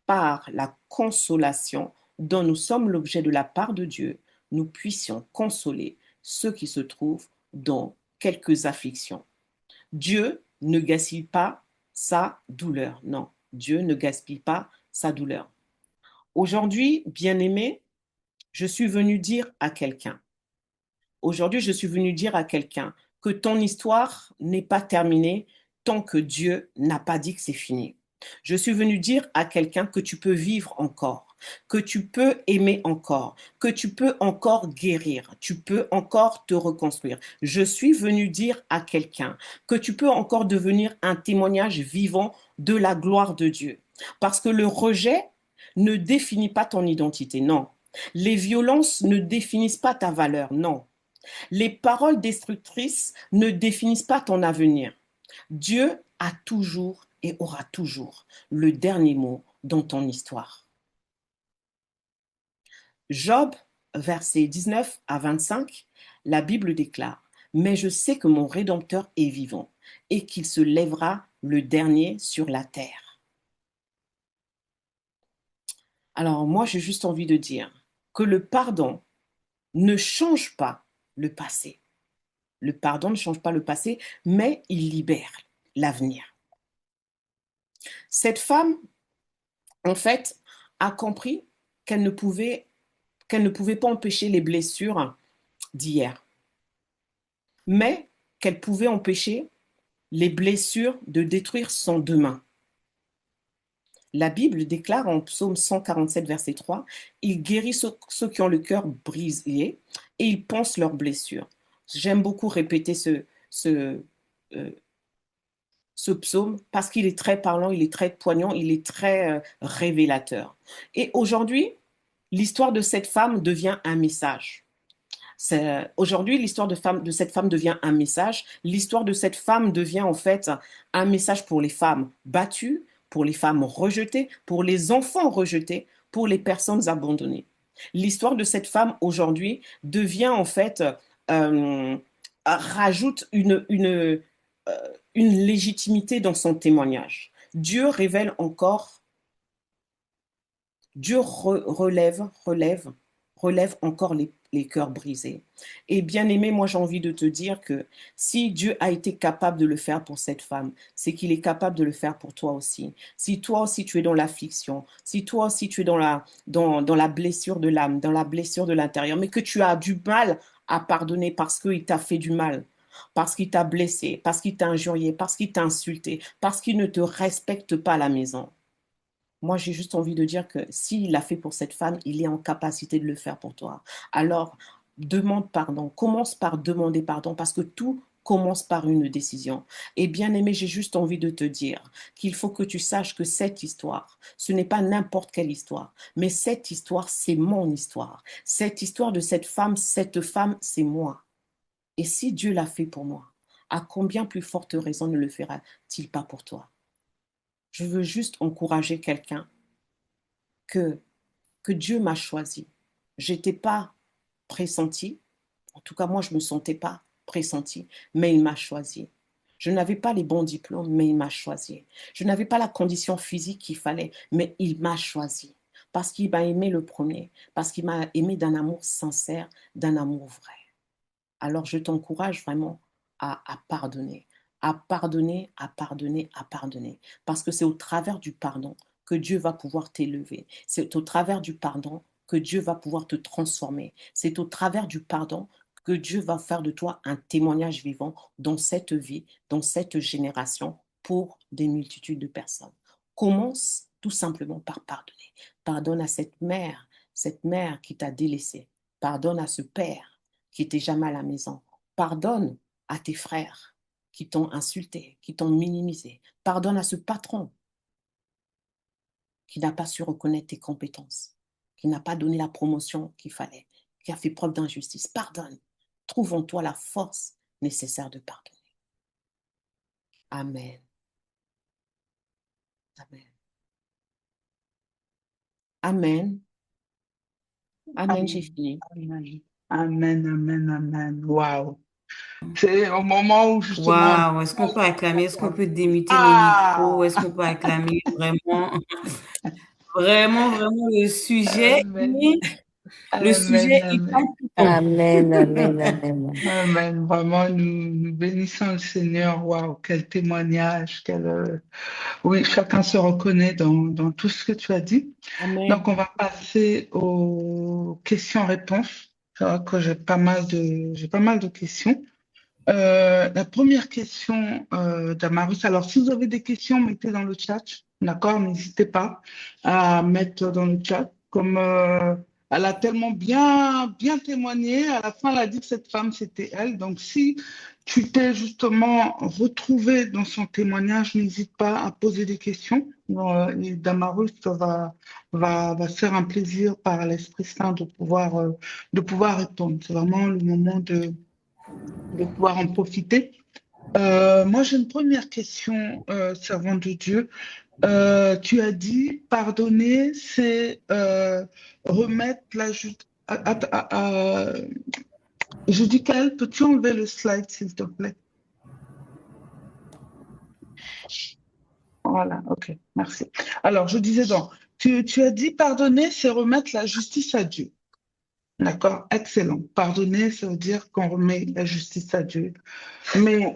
par la consolation dont nous sommes l'objet de la part de Dieu, nous puissions consoler ceux qui se trouvent dans quelques afflictions. Dieu ne gaspille pas sa douleur. Non, Dieu ne gaspille pas sa douleur. Aujourd'hui, bien-aimé, je suis venu dire à quelqu'un, que ton histoire n'est pas terminée tant que Dieu n'a pas dit que c'est fini. Je suis venu dire à quelqu'un que tu peux vivre encore, que tu peux aimer encore, que tu peux encore guérir, tu peux encore te reconstruire. Je suis venu dire à quelqu'un que tu peux encore devenir un témoignage vivant de la gloire de Dieu. Parce que le rejet ne définit pas ton identité, non. Les violences ne définissent pas ta valeur, non. Les paroles destructrices ne définissent pas ton avenir. Dieu a toujours et aura toujours le dernier mot dans ton histoire. Job, versets 19 à 25, la Bible déclare, « Mais je sais que mon Rédempteur est vivant et qu'il se lèvera le dernier sur la terre. » Alors moi, j'ai juste envie de dire que le pardon ne change pas le passé. Le pardon ne change pas le passé, mais il libère l'avenir. Cette femme, en fait, a compris qu'elle ne pouvait pas empêcher les blessures d'hier, mais qu'elle pouvait empêcher les blessures de détruire son demain. La Bible déclare en Psaume 147, verset 3, « Il guérit ceux qui ont le cœur brisé et il pense leurs blessures. » J'aime beaucoup répéter ce psaume parce qu'il est très parlant, il est très poignant, il est très révélateur. Et aujourd'hui, l'histoire de cette femme devient un message. Aujourd'hui, l'histoire de cette femme devient un message. L'histoire de cette femme devient en fait un message pour les femmes battues, pour les femmes rejetées, pour les enfants rejetés, pour les personnes abandonnées. L'histoire de cette femme aujourd'hui devient en fait, rajoute une légitimité dans son témoignage. Dieu révèle encore, Dieu relève encore les cœurs brisés. Et bien aimé, moi j'ai envie de te dire que si Dieu a été capable de le faire pour cette femme, c'est qu'il est capable de le faire pour toi aussi. Si toi aussi tu es dans l'affliction, si toi aussi tu es dans la blessure de l'âme, dans la blessure de l'intérieur, mais que tu as du mal à pardonner parce qu'il t'a fait du mal, parce qu'il t'a blessé, parce qu'il t'a injurié, parce qu'il t'a insulté, parce qu'il ne te respecte pas à la maison. Moi, j'ai juste envie de dire que s'il l'a fait pour cette femme, il est en capacité de le faire pour toi. Alors, demande pardon. Commence par demander pardon parce que tout commence par une décision. Et bien aimé, j'ai juste envie de te dire qu'il faut que tu saches que cette histoire, ce n'est pas n'importe quelle histoire, mais cette histoire, c'est mon histoire. Cette histoire de cette femme, c'est moi. Et si Dieu l'a fait pour moi, à combien plus forte raison ne le fera-t-il pas pour toi? Je veux juste encourager quelqu'un que, que Dieu m'a choisi. J'étais pas pressentie, en tout cas moi je ne me sentais pas pressentie, mais il m'a choisi. Je n'avais pas les bons diplômes, mais il m'a choisi. Je n'avais pas la condition physique qu'il fallait, mais il m'a choisi. Parce qu'il m'a aimé le premier, parce qu'il m'a aimé d'un amour sincère, d'un amour vrai. Alors je t'encourage vraiment à pardonner, à pardonner, à pardonner, à pardonner. Parce que c'est au travers du pardon que Dieu va pouvoir t'élever. C'est au travers du pardon que Dieu va pouvoir te transformer. C'est au travers du pardon que Dieu va faire de toi un témoignage vivant dans cette vie, dans cette génération, pour des multitudes de personnes. Commence tout simplement par pardonner. Pardonne à cette mère qui t'a délaissé. Pardonne à ce père qui était jamais à la maison. Pardonne à tes frères qui t'ont insulté, qui t'ont minimisé. Pardonne à ce patron qui n'a pas su reconnaître tes compétences, qui n'a pas donné la promotion qu'il fallait, qui a fait preuve d'injustice. Pardonne. Trouve en toi la force nécessaire de pardonner. Amen. Amen. Amen. Amen, j'ai fini. Amen. Amen, amen, amen. Wow. C'est au moment où justement. Waouh, est-ce qu'on peut acclamer, est-ce qu'on peut démuter les micros, Ah! est-ce qu'on peut acclamer vraiment, vraiment, vraiment le sujet, Amen. le Amen, sujet est amen. palpitant. Amen, amen, amen. Amen. Vraiment, nous bénissons le Seigneur. Waouh, quel témoignage, oui, chacun se reconnaît dans tout ce que tu as dit. Amen. Donc, on va passer aux questions-réponses. C'est vrai que j'ai pas mal de questions. La première question d'Amarus. Alors, si vous avez des questions, mettez dans le chat. D'accord? N'hésitez pas à mettre dans le chat. Comme elle a tellement bien témoigné, à la fin, elle a dit que cette femme, c'était elle. Donc, si tu t'es justement retrouvé dans son témoignage, n'hésite pas à poser des questions. Et Damarus va se faire un plaisir par l'Esprit Saint de pouvoir répondre. C'est vraiment le moment de pouvoir en profiter. Moi, j'ai une première question, servante de Dieu. Tu as dit, pardonner, c'est remettre la justice. Je dis qu'elle, peux-tu enlever le slide, s'il te plaît? Voilà, ok, merci. Alors, je disais donc, tu as dit, pardonner, c'est remettre la justice à Dieu. D'accord, excellent. Pardonner, ça veut dire qu'on remet la justice à Dieu. Mais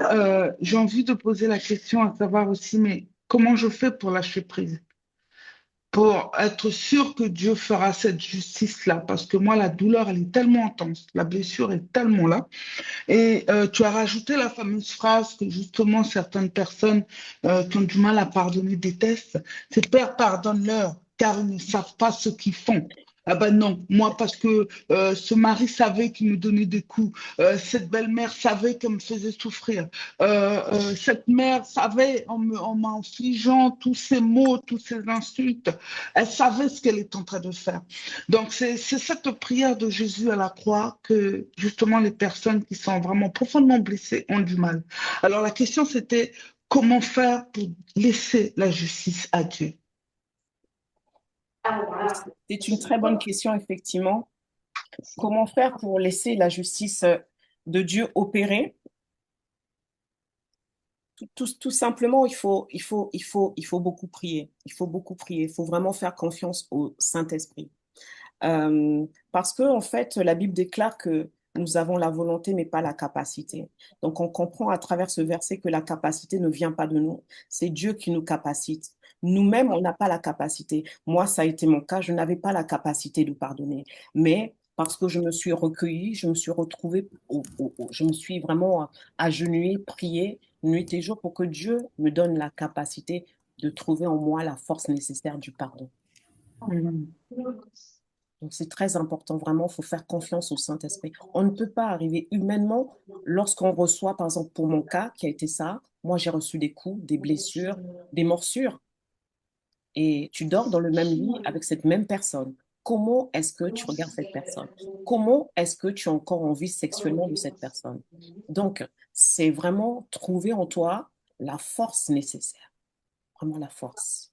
j'ai envie de poser la question à savoir aussi, mais comment je fais pour lâcher prise? Pour être sûr que Dieu fera cette justice-là? Parce que moi, la douleur, elle est tellement intense, la blessure est tellement là. Et tu as rajouté la fameuse phrase que justement certaines personnes qui ont du mal à pardonner détestent, c'est Père, pardonne-leur, car ils ne savent pas ce qu'ils font. Ah ben non, moi parce que ce mari savait qu'il me donnait des coups, cette belle-mère savait qu'elle me faisait souffrir, cette mère savait en m'infligeant tous ces mots, toutes ces insultes, elle savait ce qu'elle est en train de faire. Donc c'est cette prière de Jésus à la croix que justement les personnes qui sont vraiment profondément blessées ont du mal. Alors la question c'était comment faire pour laisser la justice à Dieu? C'est une très bonne question, effectivement. Comment faire pour laisser la justice de Dieu opérer? Tout simplement, il faut beaucoup prier. Il faut beaucoup prier. Il faut vraiment faire confiance au Saint-Esprit. Parce que, en fait, la Bible déclare que nous avons la volonté, mais pas la capacité. Donc, on comprend à travers ce verset que la capacité ne vient pas de nous. C'est Dieu qui nous capacite. Nous-mêmes, on n'a pas la capacité. Moi, ça a été mon cas. Je n'avais pas la capacité de pardonner. Mais parce que je me suis recueillie, je me suis retrouvée, je me suis vraiment agenouillée, priée nuit et jour pour que Dieu me donne la capacité de trouver en moi la force nécessaire du pardon. Amen. Donc, c'est très important, vraiment, il faut faire confiance au Saint-Esprit. On ne peut pas arriver humainement lorsqu'on reçoit, par exemple, pour mon cas, qui a été ça, moi, j'ai reçu des coups, des blessures, des morsures, et tu dors dans le même lit avec cette même personne. Comment est-ce que tu regardes cette personne? Comment est-ce que tu as encore envie sexuellement de cette personne? Donc, c'est vraiment trouver en toi la force nécessaire, vraiment la force,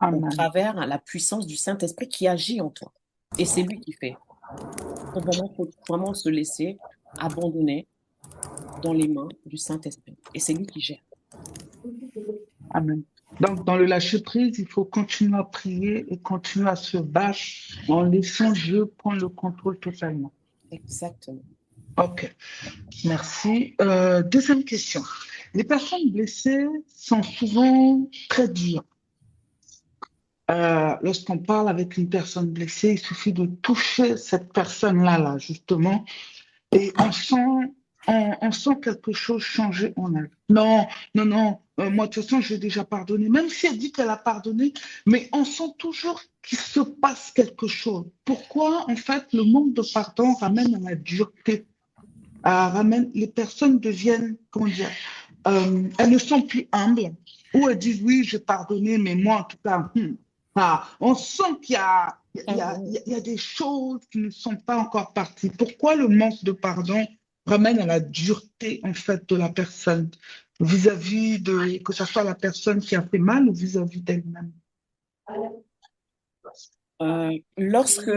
au Amen. travers la puissance du Saint-Esprit qui agit en toi. Et c'est lui qui fait. Donc, vraiment, faut vraiment se laisser abandonner dans les mains du Saint-Esprit. Et c'est lui qui gère. Amen. Donc, dans le lâcher-prise, il faut continuer à prier et continuer à se battre en laissant Dieu prendre le contrôle totalement. Exactement. OK, merci. Deuxième question. Les personnes blessées sont souvent très dures. Lorsqu'on parle avec une personne blessée, il suffit de toucher cette personne-là, justement, et on sent quelque chose changer en elle. Non, non, non, moi, de toute façon, j'ai déjà pardonné. Même si elle dit qu'elle a pardonné, mais on sent toujours qu'il se passe quelque chose. Pourquoi, en fait, le manque de pardon ramène à la dureté, ramène, les personnes deviennent, comment dire, elles ne sont plus humbles, ou elles disent, oui, j'ai pardonné, mais moi, en tout cas, on sent qu'il y a des choses qui ne sont pas encore parties. Pourquoi le manque de pardon ramène à la dureté, en fait, de la personne vis-à-vis de, que ce soit la personne qui a fait mal ou vis-à-vis d'elle-même? Lorsque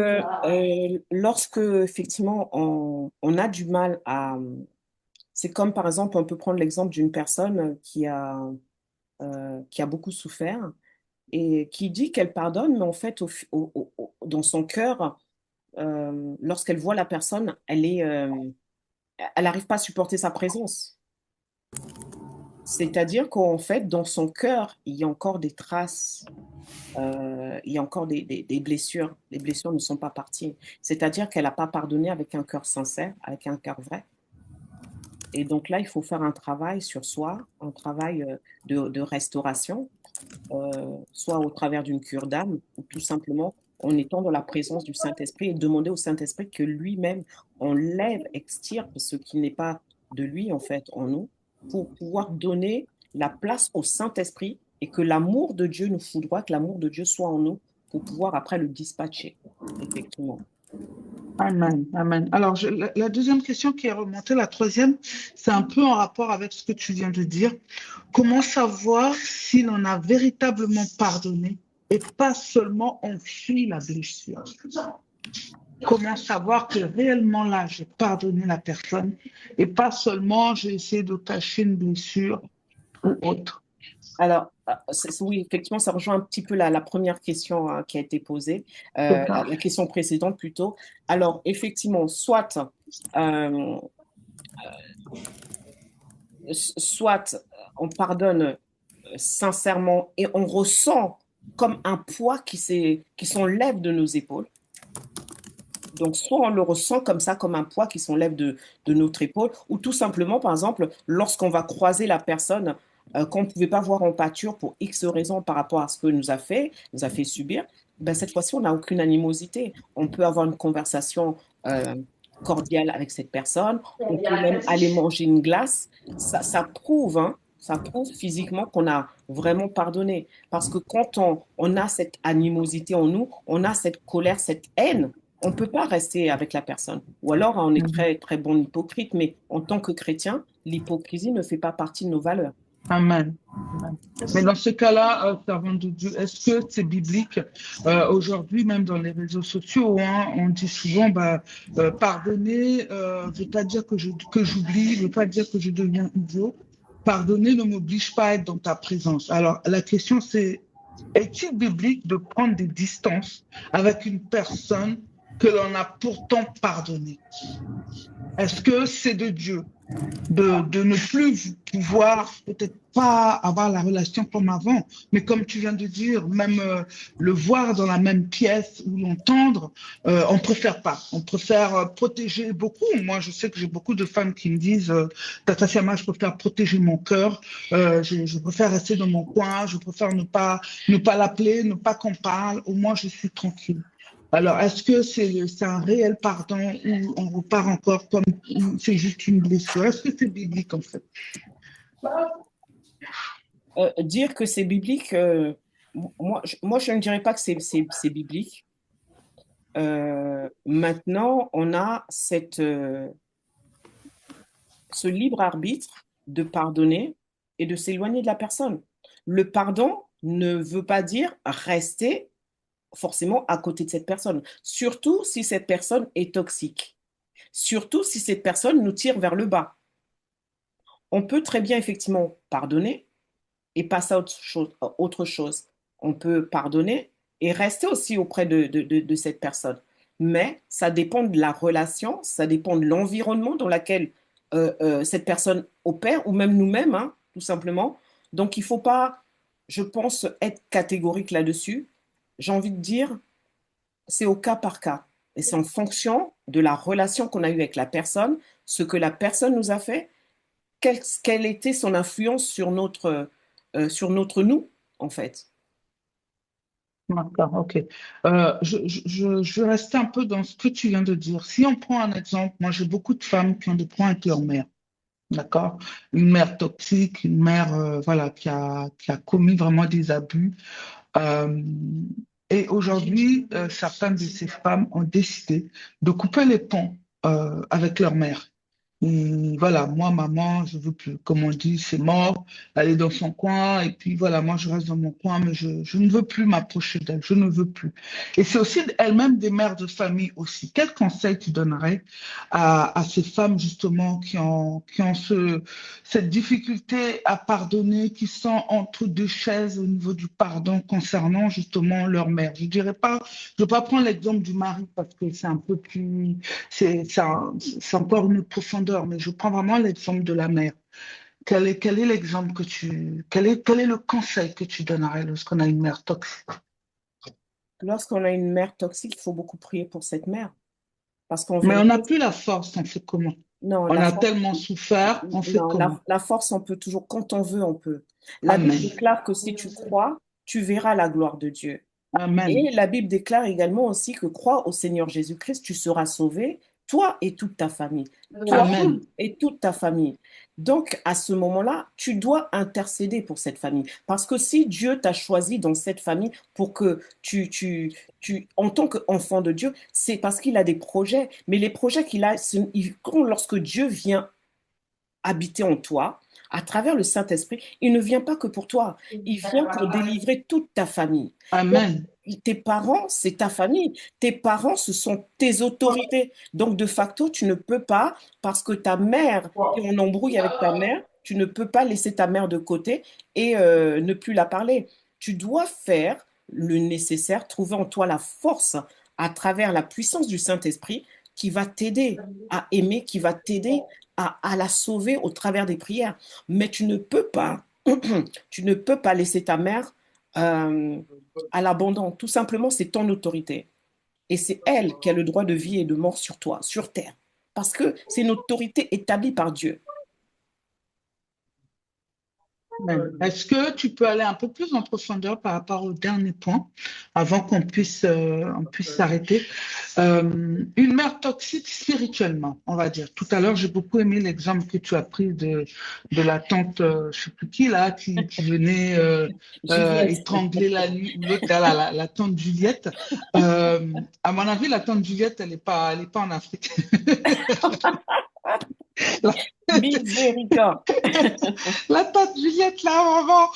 effectivement on a du mal à, c'est comme par exemple, on peut prendre l'exemple d'une personne qui a beaucoup souffert et qui dit qu'elle pardonne, mais en fait, dans son cœur, lorsqu'elle voit la personne, elle n'arrive pas à supporter sa présence. C'est-à-dire qu'en fait, dans son cœur, il y a encore des traces, il y a encore des blessures. Les blessures ne sont pas parties. C'est-à-dire qu'elle n'a pas pardonné avec un cœur sincère, avec un cœur vrai. Et donc là, il faut faire un travail sur soi, un travail de restauration, soit au travers d'une cure d'âme, ou tout simplement en étant dans la présence du Saint-Esprit et demander au Saint-Esprit que lui-même enlève, extirpe ce qui n'est pas de lui, en fait, en nous, pour pouvoir donner la place au Saint-Esprit et que l'amour de Dieu nous foudroie, que l'amour de Dieu soit en nous pour pouvoir après le dispatcher, effectivement. Amen, amen. Alors, la deuxième question qui est remontée, la troisième, c'est un peu en rapport avec ce que tu viens de dire. Comment savoir si l'on a véritablement pardonné et pas seulement on fuit la blessure? Comment savoir que réellement là, j'ai pardonné la personne et pas seulement j'ai essayé de cacher une blessure ou autre? Alors, oui, effectivement, ça rejoint un petit peu la première question qui a été posée, la question précédente plutôt. Alors, effectivement, euh, soit on pardonne sincèrement et on ressent comme un poids qui s'enlève de nos épaules. Donc, soit on le ressent comme ça, comme un poids qui s'enlève de notre épaule, ou tout simplement, par exemple, lorsqu'on va croiser la personne qu'on ne pouvait pas voir en pâture pour X raisons par rapport à ce que nous a fait subir, ben, cette fois-ci, on n'a aucune animosité. On peut avoir une conversation cordiale avec cette personne, on peut même aller manger une glace. Ça prouve, hein, ça prouve physiquement qu'on a vraiment pardonné. Parce que quand on a cette animosité en nous, on a cette colère, cette haine, on ne peut pas rester avec la personne. Ou alors, on est très, très bon hypocrite, mais en tant que chrétien, l'hypocrisie ne fait pas partie de nos valeurs. Amen. Amen. Mais dans ce cas-là, servant de Dieu, est-ce que c'est biblique? Aujourd'hui, même dans les réseaux sociaux, hein, on dit souvent, pardonner ne veut pas dire que j'oublie, ne veut pas dire que je deviens idiot. Pardonner ne m'oblige pas à être dans ta présence. Alors, la question, c'est, est-il biblique de prendre des distances avec une personne que l'on a pourtant pardonnée? Est-ce que c'est de Dieu? de ne plus pouvoir peut-être pas avoir la relation comme avant, mais comme tu viens de dire, même le voir dans la même pièce ou l'entendre, on préfère pas. On préfère protéger beaucoup. Moi, je sais que j'ai beaucoup de femmes qui me disent, Tata Siama, je préfère protéger mon cœur, je préfère rester dans mon coin, je préfère ne pas l'appeler, ne pas qu'on parle, au moins je suis tranquille. Alors, est-ce que c'est un réel pardon ou on repart encore comme c'est juste une blessure? Est-ce que c'est biblique en fait? Dire que c'est biblique, moi, je ne dirais pas que c'est biblique. Maintenant, on a ce libre arbitre de pardonner et de s'éloigner de la personne. Le pardon ne veut pas dire rester forcément à côté de cette personne, surtout si cette personne est toxique, surtout si cette personne nous tire vers le bas. On peut très bien effectivement pardonner et passer à autre chose. On peut pardonner et rester aussi auprès de cette personne. Mais ça dépend de la relation, ça dépend de l'environnement dans lequel cette personne opère, ou même nous-mêmes, hein, tout simplement. Donc, il ne faut pas, je pense, être catégorique là-dessus. J'ai envie de dire, c'est au cas par cas. Et c'est en fonction de la relation qu'on a eue avec la personne, ce que la personne nous a fait, quelle était son influence sur notre nous, en fait. D'accord, ok. Je vais rester un peu dans ce que tu viens de dire. Si on prend un exemple, moi j'ai beaucoup de femmes qui ont des problèmes avec leur mère. D'accord? Une mère toxique, une mère voilà, qui a commis vraiment des abus. Euh, et aujourd'hui, certaines de ces femmes ont décidé de couper les ponts avec leur mère. Et voilà, moi, maman, je veux plus. Comme on dit, c'est mort, elle est dans son coin, et puis voilà, moi, je reste dans mon coin, mais je ne veux plus m'approcher d'elle, je ne veux plus. Et c'est aussi elles-mêmes des mères de famille aussi. Quel conseil tu donnerais à ces femmes, justement, qui ont cette difficulté à pardonner, qui sont entre deux chaises au niveau du pardon concernant, justement, leur mère? Je ne vais pas prendre l'exemple du mari parce que c'est un peu plus c'est encore une autre profondeur, mais je prends vraiment l'exemple de la mère. Quel est l'exemple quel est le conseil que tu donnerais lorsqu'on a une mère toxique? Lorsqu'on a une mère toxique, il faut beaucoup prier pour cette mère. Parce qu'en Mais on n'a vérité, plus la force, on fait comment? non, On a tellement souffert, on fait comment? la force, on peut toujours, quand on veut, on peut. La Bible Amen. déclare que si tu crois, tu verras la gloire de Dieu. Amen. Et la Bible déclare également aussi que crois au Seigneur Jésus-Christ, tu seras sauvé, toi et toute ta famille. Toi Amen. et toute ta famille. Donc, à ce moment-là, tu dois intercéder pour cette famille. Parce que si Dieu t'a choisi dans cette famille pour que en tant qu'enfant de Dieu, c'est parce qu'il a des projets. Mais les projets qu'il a, lorsque Dieu vient habiter en toi, à travers le Saint-Esprit, il ne vient pas que pour toi, il vient pour délivrer toute ta famille. Donc, Amen. tes parents, c'est ta famille. Tes parents, ce sont tes autorités. Donc, de facto, tu ne peux pas, parce que ta mère est en embrouille avec ta mère, tu ne peux pas laisser ta mère de côté et ne plus la parler. Tu dois faire le nécessaire, trouver en toi la force à travers la puissance du Saint-Esprit qui va t'aider à aimer, qui va t'aider à la sauver au travers des prières. Mais tu ne peux pas, tu ne peux pas laisser ta mère à l'abandon. Tout simplement, c'est ton autorité. Et c'est elle qui a le droit de vie et de mort sur toi, sur terre. Parce que c'est une autorité établie par Dieu. Est-ce que tu peux aller un peu plus en profondeur par rapport au dernier point avant on puisse s'arrêter? Une mère toxique spirituellement, on va dire. Tout à l'heure, j'ai beaucoup aimé l'exemple que tu as pris de la tante, je ne sais plus qui là, qui venait Juliette. étrangler la tante Juliette. À mon avis, la tante Juliette, elle est pas en Afrique. Miséricorde. La tante Juliette, là, vraiment.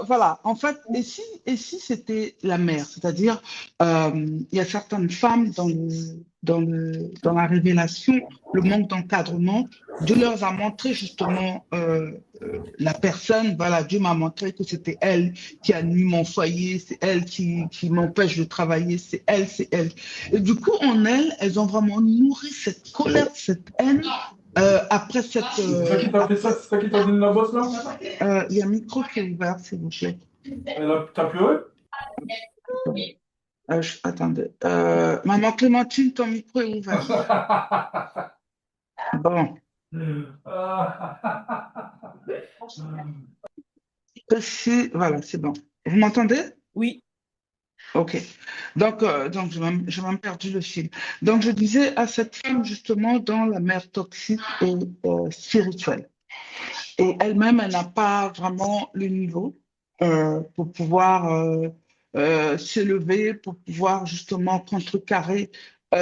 Voilà. En fait, et si c'était la mère, c'est-à-dire, il y a certaines femmes dans la révélation, le manque d'encadrement, Dieu leur a montré justement la personne, voilà, Dieu m'a montré que c'était elle qui a nuit mon foyer, c'est elle qui m'empêche de travailler, c'est elle, c'est elle. Et du coup, en elles ont vraiment nourri cette colère, cette haine Après cette... C'est toi qui t'as fait ça? C'est toi qui t'as donné la bosse là? il y a un micro qui est ouvert, s'il vous plaît. T'as pleuré? Attendez. Maman Clémentine, ton micro est ouvert. Bon. Voilà, c'est bon. Vous m'entendez? Oui, Ok. Donc j'ai même perdu le fil. Donc, je disais à cette femme, justement, dans la mer toxique et spirituelle. Et elle-même, elle n'a pas vraiment le niveau pour pouvoir s'élever, pour pouvoir justement contrecarrer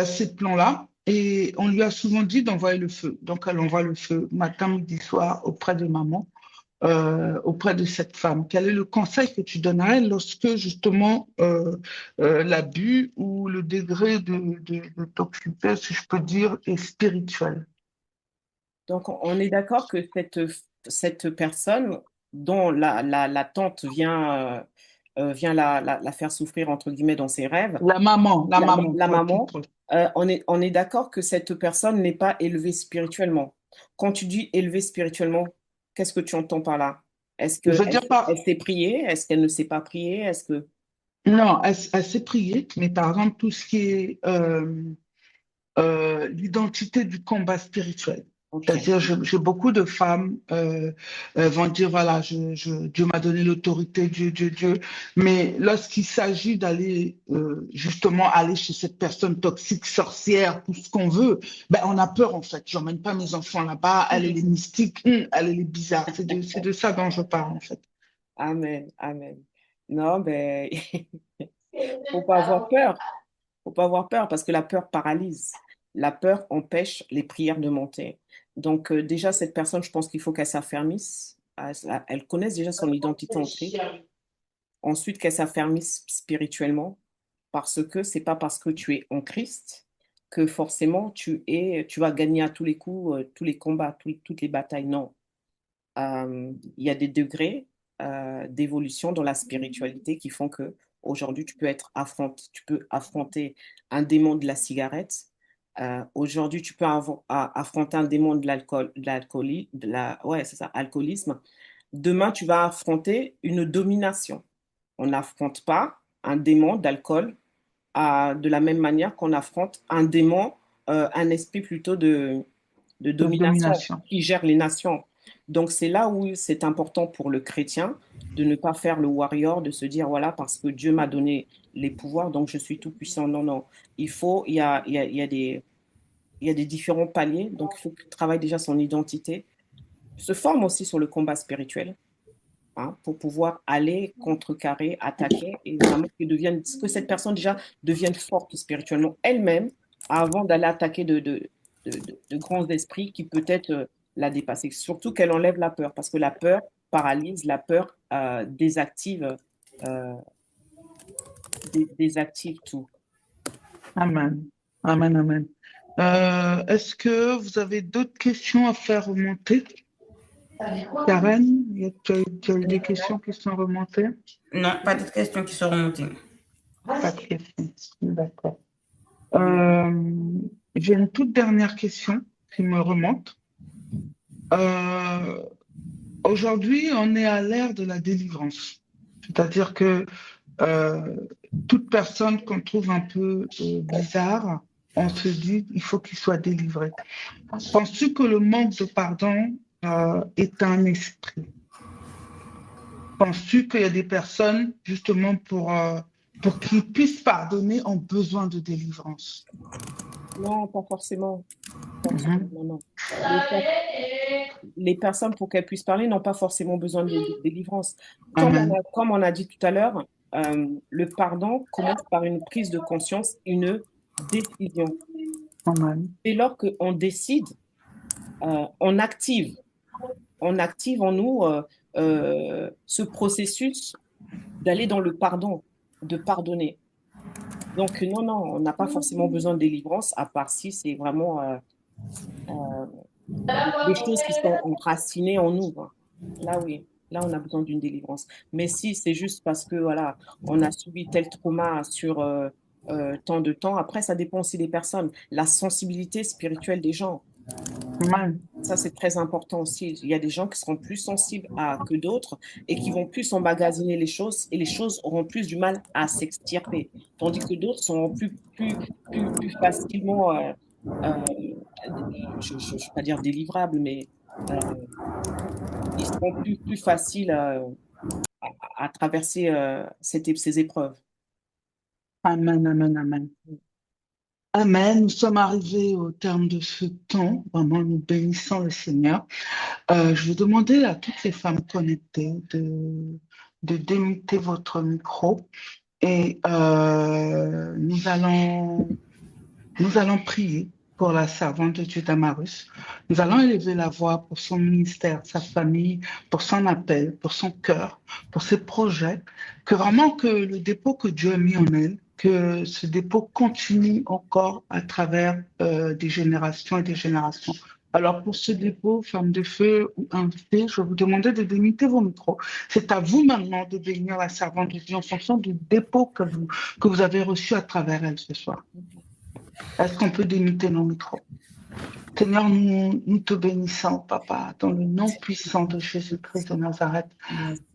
ces plans-là. Et on lui a souvent dit d'envoyer le feu. Donc, elle envoie le feu matin, midi, soir auprès de maman, auprès de cette femme. Quel est le conseil que tu donnerais lorsque justement l'abus ou le degré de toxicité, si je peux dire, est spirituel? donc on est d'accord que cette personne dont la tante vient la faire souffrir, entre guillemets, dans ses rêves, La maman, la pour être plus maman, proche. on est d'accord que cette personne n'est pas élevée spirituellement. Quand tu dis élevée spirituellement, qu'est-ce que tu entends par là? Est-ce Je veux qu'elle dire pas. elle sait prier? Est-ce qu'elle ne sait pas prier? Est-ce que... Non, elle s'est priée, mais par exemple, tout ce qui est l'identité du combat spirituel. Ok. C'est-à-dire, j'ai beaucoup de femmes vont dire, voilà, Dieu m'a donné l'autorité, Dieu. Mais lorsqu'il s'agit d'aller justement aller chez cette personne toxique, sorcière, tout ce qu'on veut, ben, on a peur en fait. J'emmène pas mes enfants là-bas, elle est les mystiques, elle est les bizarres. C'est de ça dont je parle en fait. Amen, amen. Non, ben, faut pas avoir peur. Faut pas avoir peur parce que la peur paralyse. La peur empêche les prières de monter. Donc déjà, cette personne, je pense qu'il faut qu'elle s'affermisse. Elle connaisse déjà son identité en Christ. Ensuite, qu'elle s'affermisse spirituellement parce que c'est pas parce que tu es en Christ que forcément tu vas gagner à tous les coups, tous les combats, toutes les batailles. Non. Il y a des degrés d'évolution dans la spiritualité qui font que aujourd'hui tu peux affronter un démon de la cigarette. Aujourd'hui, tu peux affronter un démon de ouais, c'est ça, alcoolisme. Demain, tu vas affronter une domination. On n'affronte pas un démon d'alcool de la même manière qu'on affronte un démon, un esprit plutôt de De domination domination. qui gère les nations. Donc c'est là où c'est important pour le chrétien de ne pas faire le warrior, de se dire, voilà, parce que Dieu m'a donné les pouvoirs, donc je suis tout puissant. Non, non. Il y a des différents paliers, donc il faut qu'il travaille déjà son identité, se forme aussi sur le combat spirituel, hein, pour pouvoir aller contrecarrer, attaquer, et vraiment que cette personne déjà devienne forte spirituellement elle-même avant d'aller attaquer de grands esprits qui peut-être la dépasser. Surtout qu'elle enlève la peur, parce que la peur paralyse, la peur euh, désactive tout. Amen. Amen, amen. Est-ce que vous avez d'autres questions à faire remonter? Karen, tu as eu des questions qui sont remontées? Non, pas de questions qui sont remontées. Pas de questions. D'accord. J'ai une toute dernière question qui me remonte. Euh, Aujourd'hui, on est à l'ère de la délivrance. C'est-à-dire que euh, toute personne qu'on trouve un peu bizarre, on se dit il faut qu'il soit délivré. Penses-tu que le manque de pardon est un esprit? Penses-tu qu'il y a des personnes, justement, pour qu'ils puissent pardonner, ont besoin de délivrance? Non, pas forcément. Mhm. Non, non. Les personnes, pour qu'elles puissent parler, n'ont pas forcément besoin de délivrance. Amen. Comme on a dit tout à l'heure, le pardon commence par une prise de conscience, une décision. Amen. Dès lors qu'on décide, on active. On active en nous ce processus d'aller dans le pardon, de pardonner. Donc, non, non, on n'a pas forcément besoin de délivrance, à part si c'est vraiment euh, des choses qui sont enracinées en nous, quoi. Là, oui, là, on a besoin d'une délivrance. Mais si c'est juste parce que, voilà, on a subi tel trauma sur tant de temps, après, ça dépend aussi des personnes, la sensibilité spirituelle des gens. Amen. Ça, c'est très important aussi. Il y a des gens qui seront plus sensibles que d'autres et qui vont plus emmagasiner les choses et les choses auront plus du mal à s'extirper. Tandis que d'autres seront plus facilement, euh, je ne vais pas dire délivrables, mais euh, ils seront plus faciles à traverser ces épreuves. Amen, amen, amen. Amen. Nous sommes arrivés au terme de ce temps. Vraiment, nous bénissons le Seigneur. Je vais demander à toutes les femmes connectées de démuter votre micro et nous allons prier pour la servante de Dieu Damarus. Nous allons élever la voix pour son ministère, sa famille, pour son appel, pour son cœur, pour ses projets, que vraiment que le dépôt que Dieu a mis en elle, que ce dépôt continue encore à travers des générations et des générations. Alors pour ce dépôt, femme de feu ou invité, je vais vous demander de démuter vos micros. C'est à vous maintenant de bénir la servante de Dieu en fonction du dépôt que vous avez reçu à travers elle ce soir. Est-ce qu'on peut démuter nos micros? Seigneur, nous te bénissons, Papa, dans le nom puissant de Jésus-Christ de Nazareth.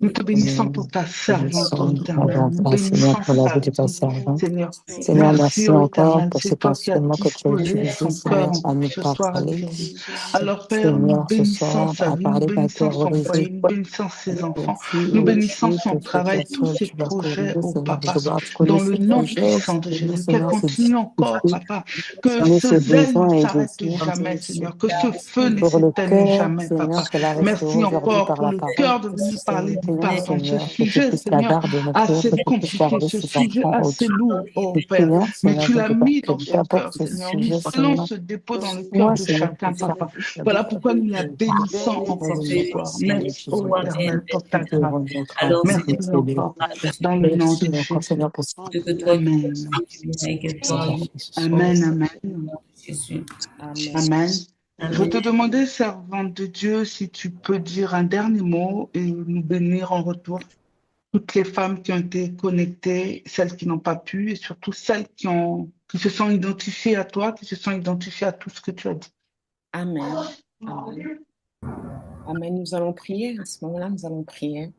Nous te bénissons pour ta servante, ô Éternel. Nous bénissons pour la vie de sa ta vie, servante. Seigneur. Seigneur, merci Ô encore Éternel. pour C'est cet toi qui as instrument que tu as disposé utilisé, son cœur Seigneur, à nous ce soir à parler. dire. Alors, Père, nous Seigneur, ce bénissons soir, sa à vie, nous parler, à bénissons son terroriser foyer, nous quoi bénissons ses enfants, aussi nous bénissons au-dessus son de ce travail, tous que ses tu vas projets, corriger, ô Seigneur. Je Papa, dois dans connaître le ce nom projet, puissant de Jésus. Qu'elle Seigneur, c'est continue encore, difficile. Papa, que Connais ce ses zèle ne besoins et s'arrête désirs. jamais, Seigneur, que ce feu ne Pour le s'éteigne cœur, jamais, Seigneur, Papa. qu'elle a restauré Merci aujourd'hui encore par pour la le parole. cœur de venir parler du Prions, pardon. Ce Seigneur, que tu sujet, puisses la Seigneur, garder de cœur, assez que tu puisses compliqué, garder ce ses sujet enfants assez au-dessus. lourd, oh Nous Père, prions, mais Seigneur, tu de l'as que mis peu dans son importe cœur, ce Seigneur. Nous sujet, allons Seigneur. ce dépôt dans le cœur Moi, de Seigneur, chacun, comme ça, Papa. Voilà pourquoi nous la bénissons dans encore le ce nom soir. puissant de Merci, Jésus. ô Éternel, pour ta Nous te grâce. rendons grâce, Merci nous te bénissons. encore, dans le nom Merci de encore, Jésus. Seigneur, pour ce que toi tu Amen. toi, Seigneur Jésus. Amen, au amen. nom de Jésus. Amen. Amen. Je vais Amen. te demander, servante de Dieu, si tu peux dire un dernier mot et nous bénir en retour. Toutes les femmes qui ont été connectées, celles qui n'ont pas pu, et surtout celles qui se sont identifiées à toi, qui se sont identifiées à tout ce que tu as dit. Amen. Amen. Amen. Nous allons prier. À ce moment-là, nous allons prier.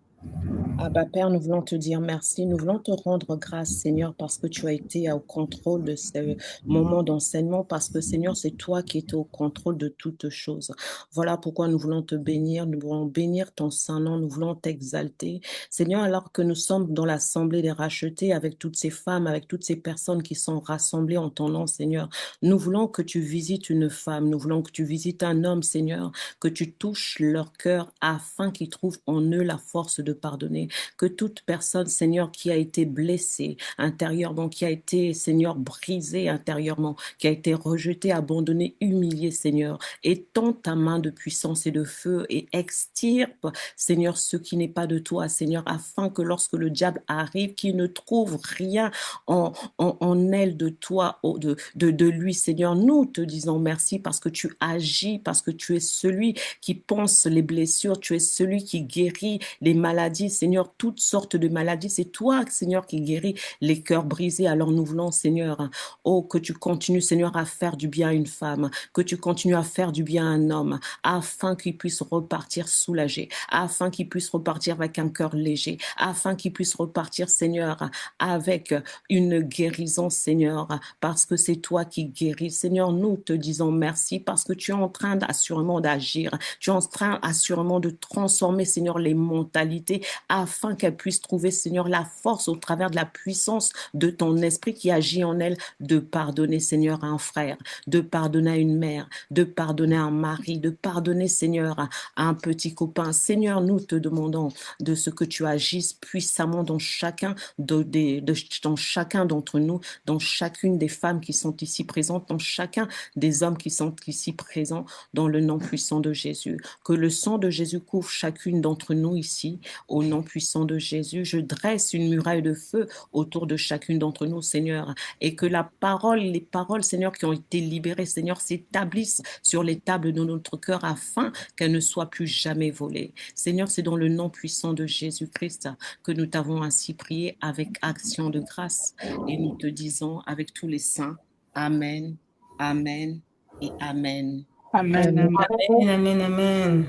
Abba Père, nous voulons te dire merci. Nous voulons te rendre grâce, Seigneur, parce que tu as été au contrôle de ce moment d'enseignement, parce que, Seigneur, c'est toi qui étais au contrôle de toutes choses. Voilà pourquoi nous voulons te bénir. Nous voulons bénir ton Saint-Nom. Nous voulons t'exalter. Seigneur, alors que nous sommes dans l'assemblée des rachetés avec toutes ces femmes, avec toutes ces personnes qui sont rassemblées en ton nom, Seigneur, nous voulons que tu visites une femme. Nous voulons que tu visites un homme, Seigneur, que tu touches leur cœur afin qu'ils trouvent en eux la force de pardonner. Que toute personne, Seigneur, qui a été blessée intérieurement, qui a été, Seigneur, brisée intérieurement, qui a été rejetée, abandonnée, humiliée, Seigneur, étends ta main de puissance et de feu et extirpe, Seigneur, ce qui n'est pas de toi, Seigneur, afin que lorsque le diable arrive, qu'il ne trouve rien en elle de toi, de lui, Seigneur. Nous te disons merci parce que tu agis, parce que tu es celui qui pense les blessures, tu es celui qui guérit les maladies, Seigneur, toutes sortes de maladies. C'est toi, Seigneur, qui guéris les cœurs brisés. Alors nous voulons, Seigneur, oh, que tu continues, Seigneur, à faire du bien à une femme, que tu continues à faire du bien à un homme, afin qu'il puisse repartir soulagé, afin qu'il puisse repartir avec un cœur léger, afin qu'il puisse repartir, Seigneur, avec une guérison, Seigneur, parce que c'est toi qui guéris. Seigneur, nous te disons merci parce que tu es en train assurément d'agir. Tu es en train assurément de transformer, Seigneur, les mentalités afin qu'elle puisse trouver, Seigneur, la force au travers de la puissance de ton esprit qui agit en elle de pardonner, Seigneur, à un frère, de pardonner à une mère, de pardonner à un mari, de pardonner, Seigneur, à un petit copain. Seigneur, nous te demandons de ce que tu agisses puissamment dans chacun dans chacun d'entre nous, dans chacune des femmes qui sont ici présentes, dans chacun des hommes qui sont ici présents, dans le nom puissant de Jésus. Que le sang de Jésus couvre chacune d'entre nous ici, au nom puissant de Jésus. Je dresse une muraille de feu autour de chacune d'entre nous, Seigneur, et que les paroles, Seigneur, qui ont été libérées, Seigneur, s'établissent sur les tables de notre cœur afin qu'elles ne soient plus jamais volées. Seigneur, c'est dans le nom puissant de Jésus-Christ que nous t'avons ainsi prié avec action de grâce et nous te disons avec tous les saints, Amen, Amen et Amen. Amen, Amen. amen, Amen, amen, amen.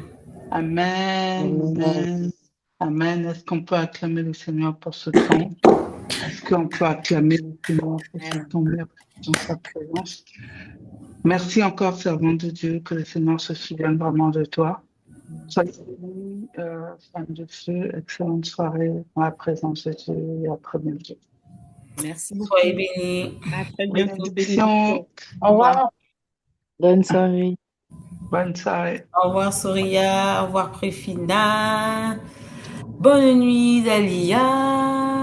amen, Amen. amen, amen. Est-ce qu'on peut acclamer le Seigneur pour ce temps? Est-ce qu'on peut acclamer le Seigneur pour ce temps merveilleux dans sa présence? Merci encore, servant de Dieu, que le Seigneur se souvienne vraiment de toi. Soyez bénis, femme de feu, excellente soirée dans la présence de Dieu et à très bientôt. Merci beaucoup. Soyez bénis. À très bientôt. Bénédiction. Au revoir. Bonne soirée. Bonne soirée. Au revoir, Soria. Au revoir, Préfina. Bonne nuit, Dalia.